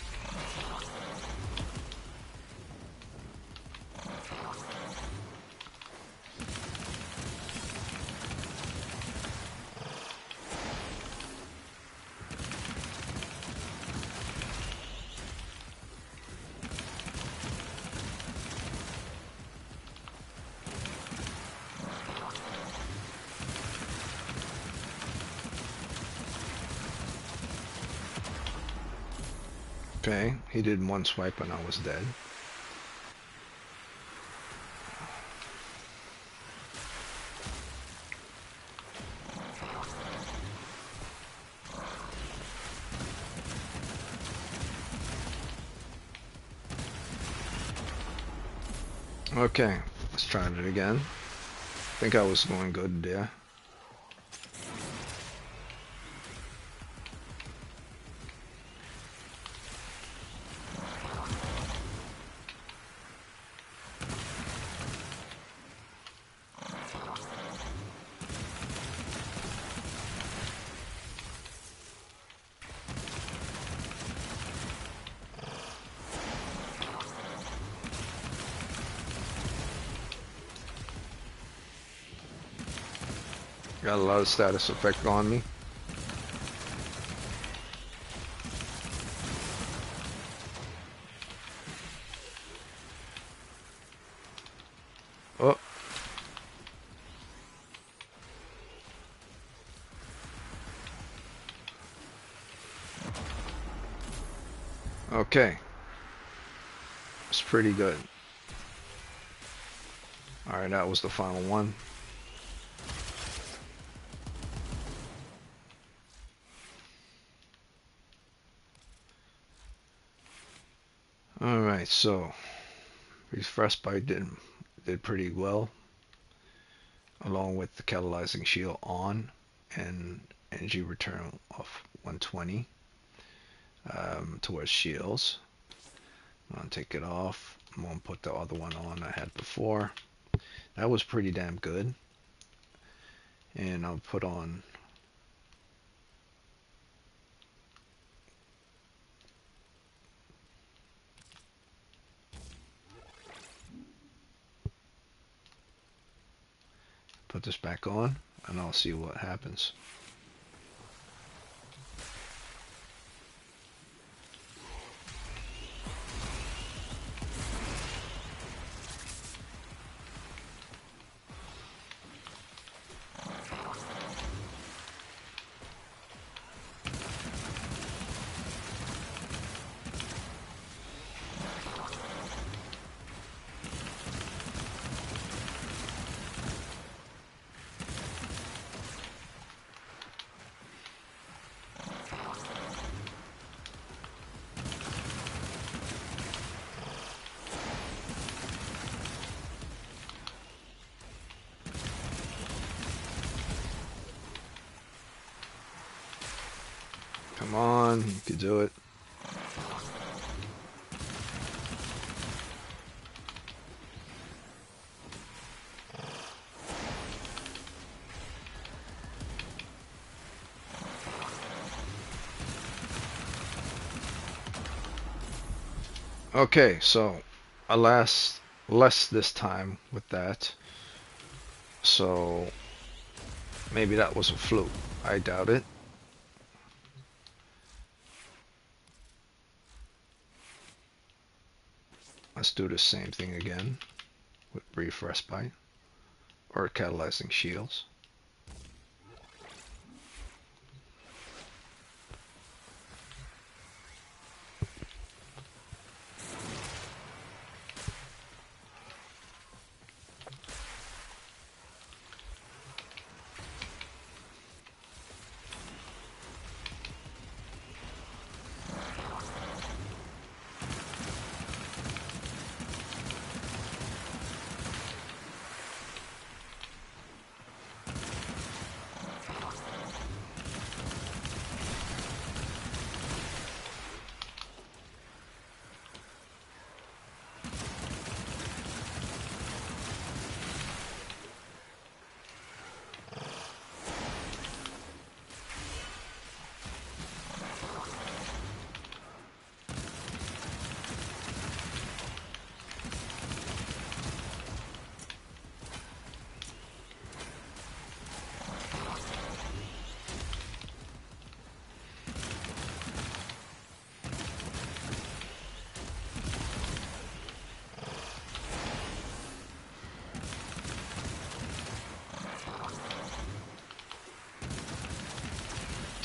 Okay, he did one swipe and I was dead. Okay, let's try it again. I think I was going good there. Got a lot of status effect on me. Oh. Okay. It's pretty good. Alright, that was the final one. Alright, so Frostbite did pretty well, along with the catalyzing shield on and energy return of 120 towards shields. I'm gonna take it off. I'm gonna put the other one on I had before. That was pretty damn good. And I'll put on put this back on and I'll see what happens. Come on, you can do it. Okay, so alas, less this time with that. So maybe that was a fluke. I doubt it. Let's do the same thing again with brief respite or catalyzing shields.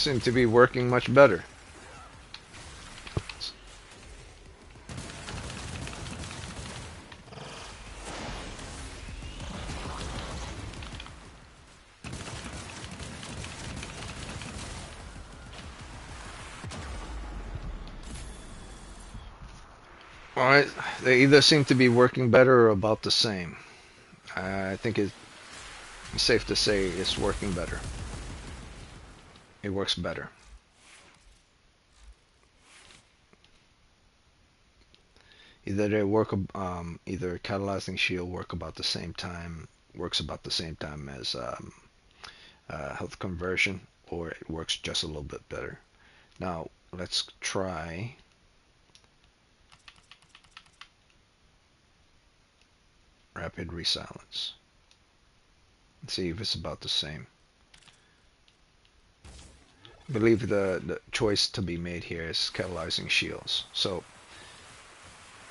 seem to be working much better. Alright, they either seem to be working better or about the same. I think it's safe to say it's working better. It works better. Either they work, either catalyzing shield works about the same time as health conversion, or it works just a little bit better. Now let's try Rapid Resilence. Let's see if it's about the same. I believe the choice to be made here is catalyzing shields. So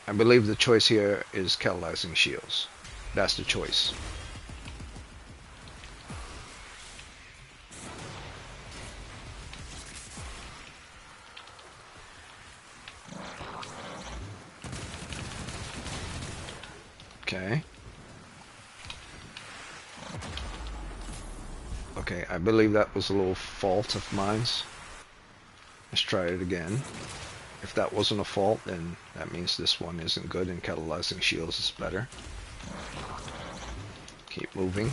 I believe the choice here is catalyzing shields. That's the choice. Okay. Okay, I believe that was a little fault of mine. Let's try it again. If that wasn't a fault, then that means this one isn't good and catalyzing shields is better. Keep moving.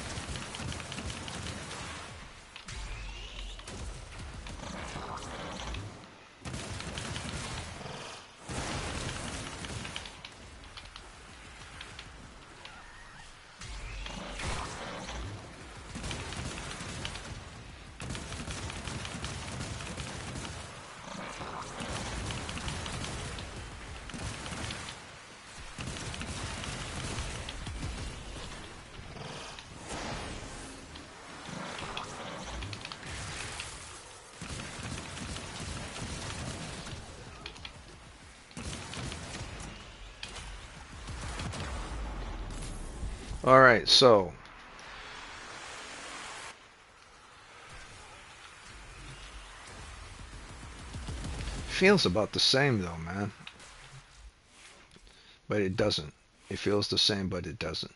Alright, so feels about the same though, man. But it doesn't. It feels the same, but it doesn't.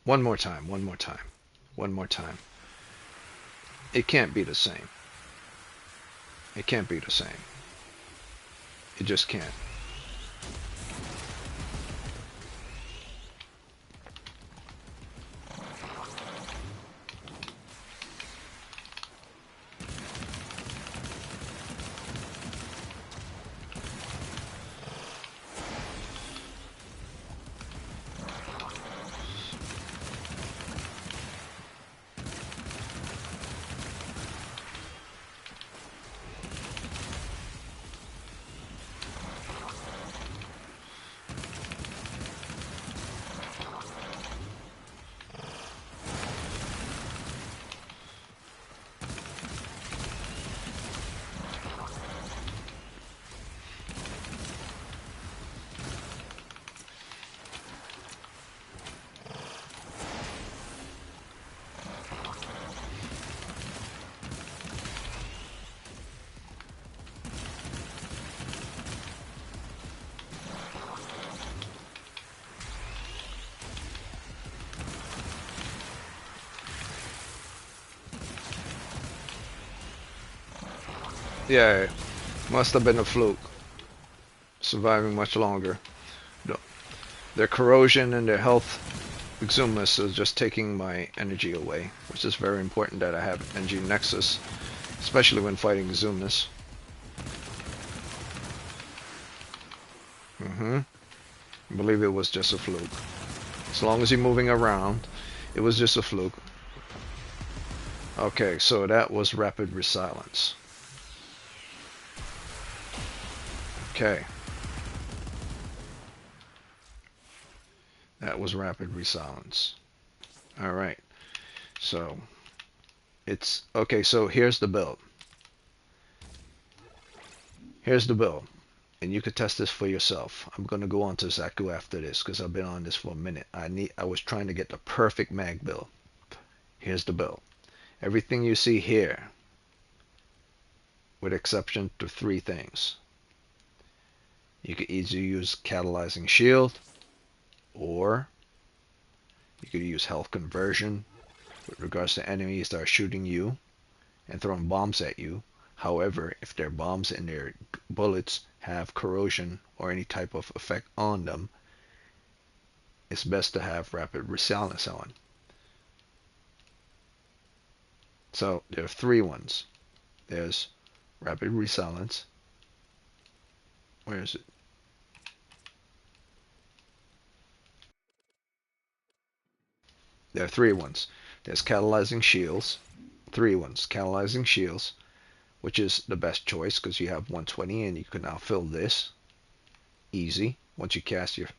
One more time, one more time, one more time. It can't be the same. It can't be the same. It just can't. Yeah, must have been a fluke. Surviving much longer. Their corrosion and their health exumus is just taking my energy away, which is very important that I have energy nexus, especially when fighting exumus. I believe it was just a fluke. As long as you're moving around, it was just a fluke. Okay, so that was Rapid Resilence. Okay. That was Rapid Resilence. Alright. So, it's... Okay, so here's the build. Here's the build. And you could test this for yourself. I'm going to go on to Zaku after this because I've been on this for a minute. I was trying to get the perfect mag build. Here's the build. Everything you see here, with exception to three things, you could either use catalyzing shield, or you could use health conversion with regards to enemies that are shooting you and throwing bombs at you. However, if their bombs and their bullets have corrosion or any type of effect on them, it's best to have Rapid Resilence on. So there are three ones. There's Rapid Resilence. Where is it? There are three ones. There's Catalyzing Shields. Three ones. Catalyzing Shields, which is the best choice because you have 120 and you can now fill this easy once you cast your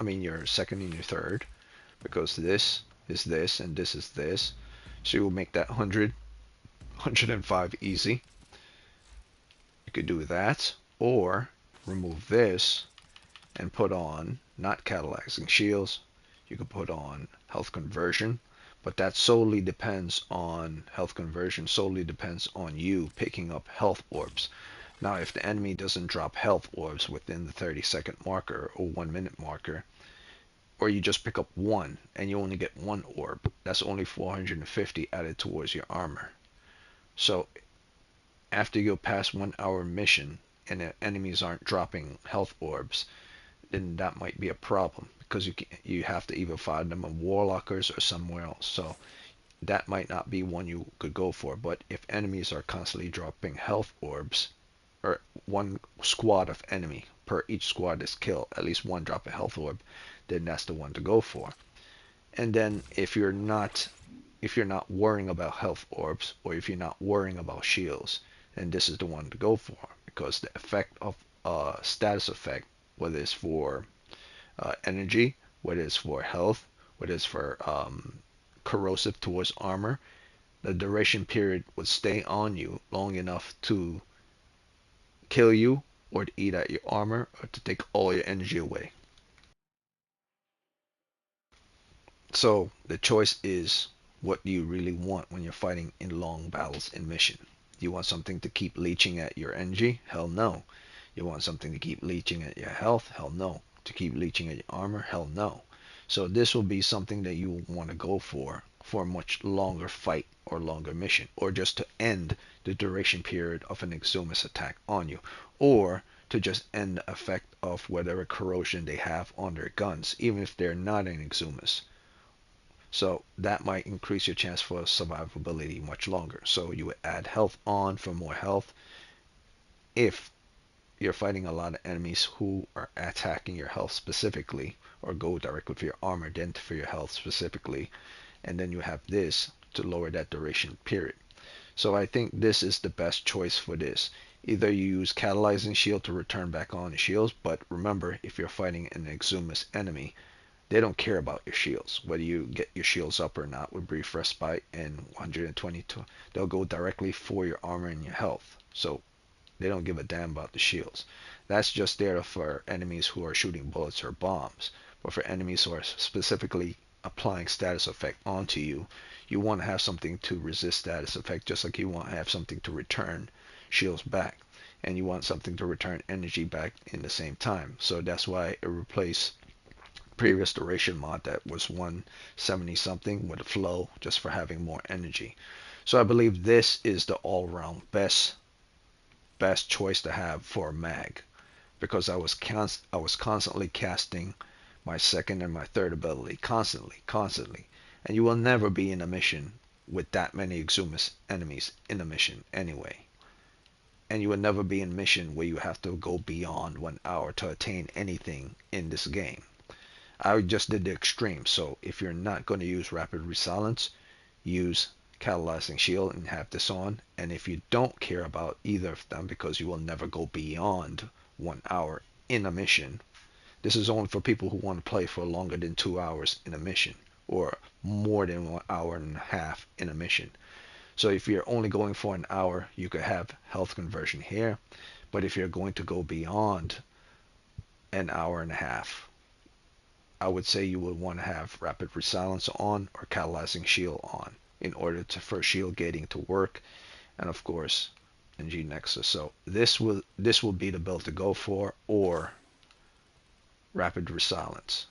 your second and your third, because this is this and this is this. So you will make that 100, 105 easy. You could do that, or remove this and put on not catalyzing shields. You could put on health conversion, but that solely depends on health conversion, solely depends on you picking up health orbs. Now, if the enemy doesn't drop health orbs within the 30-second marker or 1-minute marker, or you just pick up one and you only get one orb, that's only 450 added towards your armor. So after you go past 1 hour mission and the enemies aren't dropping health orbs, then that might be a problem, because you have to either find them in warlockers or somewhere else. So that might not be one you could go for. But if enemies are constantly dropping health orbs, or one squad of enemy per each squad is killed, at least one drop a health orb, then that's the one to go for. And then if you're not worrying about health orbs, or if you're not worrying about shields, then this is the one to go for, because the effect of status effect, whether it's for energy, whether it's for health, whether it's for corrosive towards armor, the duration period would stay on you long enough to kill you, or to eat at your armor, or to take all your energy away. So the choice is, what do you really want when you're fighting in long battles in mission? Do you want something to keep leeching at your energy? Hell no. You want something to keep leeching at your health? Hell no. To keep leeching at your armor? Hell no. So this will be something that you want to go for a much longer fight or longer mission, or just to end the duration period of an Exumus attack on you, or to just end the effect of whatever corrosion they have on their guns, even if they're not an Exumus. So that might increase your chance for survivability much longer. So you would add health on for more health. If you're fighting a lot of enemies who are attacking your health specifically, or go directly for your armor, then for your health specifically, and then you have this to lower that duration period. So I think this is the best choice for this. Either you use Catalyzing Shield to return back on shields, but remember, if you're fighting an Exumus enemy, they don't care about your shields, whether you get your shields up or not with Brief Respite and 122. They'll go directly for your armor and your health. So they don't give a damn about the shields. That's just there for enemies who are shooting bullets or bombs. But for enemies who are specifically applying status effect onto you, you want to have something to resist status effect, just like you want to have something to return shields back. And you want something to return energy back in the same time. So that's why it replaced previous duration mod that was 170 something with a flow, just for having more energy. So I believe this is the all-round best choice to have for a mag, because I was constantly casting my second and my third ability constantly, and you will never be in a mission with that many Exumus enemies in a mission anyway. And you will never be in a mission where you have to go beyond 1 hour to attain anything in this game. I just did the extreme. So if you're not going to use Rapid Resilence, use Catalyzing Shield and have this on. And if you don't care about either of them, because you will never go beyond 1 hour in a mission, this is only for people who want to play for longer than 2 hours in a mission, or more than 1 hour and a half in a mission. So if you're only going for an hour, you could have health conversion here. But if you're going to go beyond an hour and a half, I would say you would want to have Rapid Resilence on or Catalyzing Shield on in order for shield gating to work, and of course NG Nexus. So this will be the build to go for, or Rapid Resilience.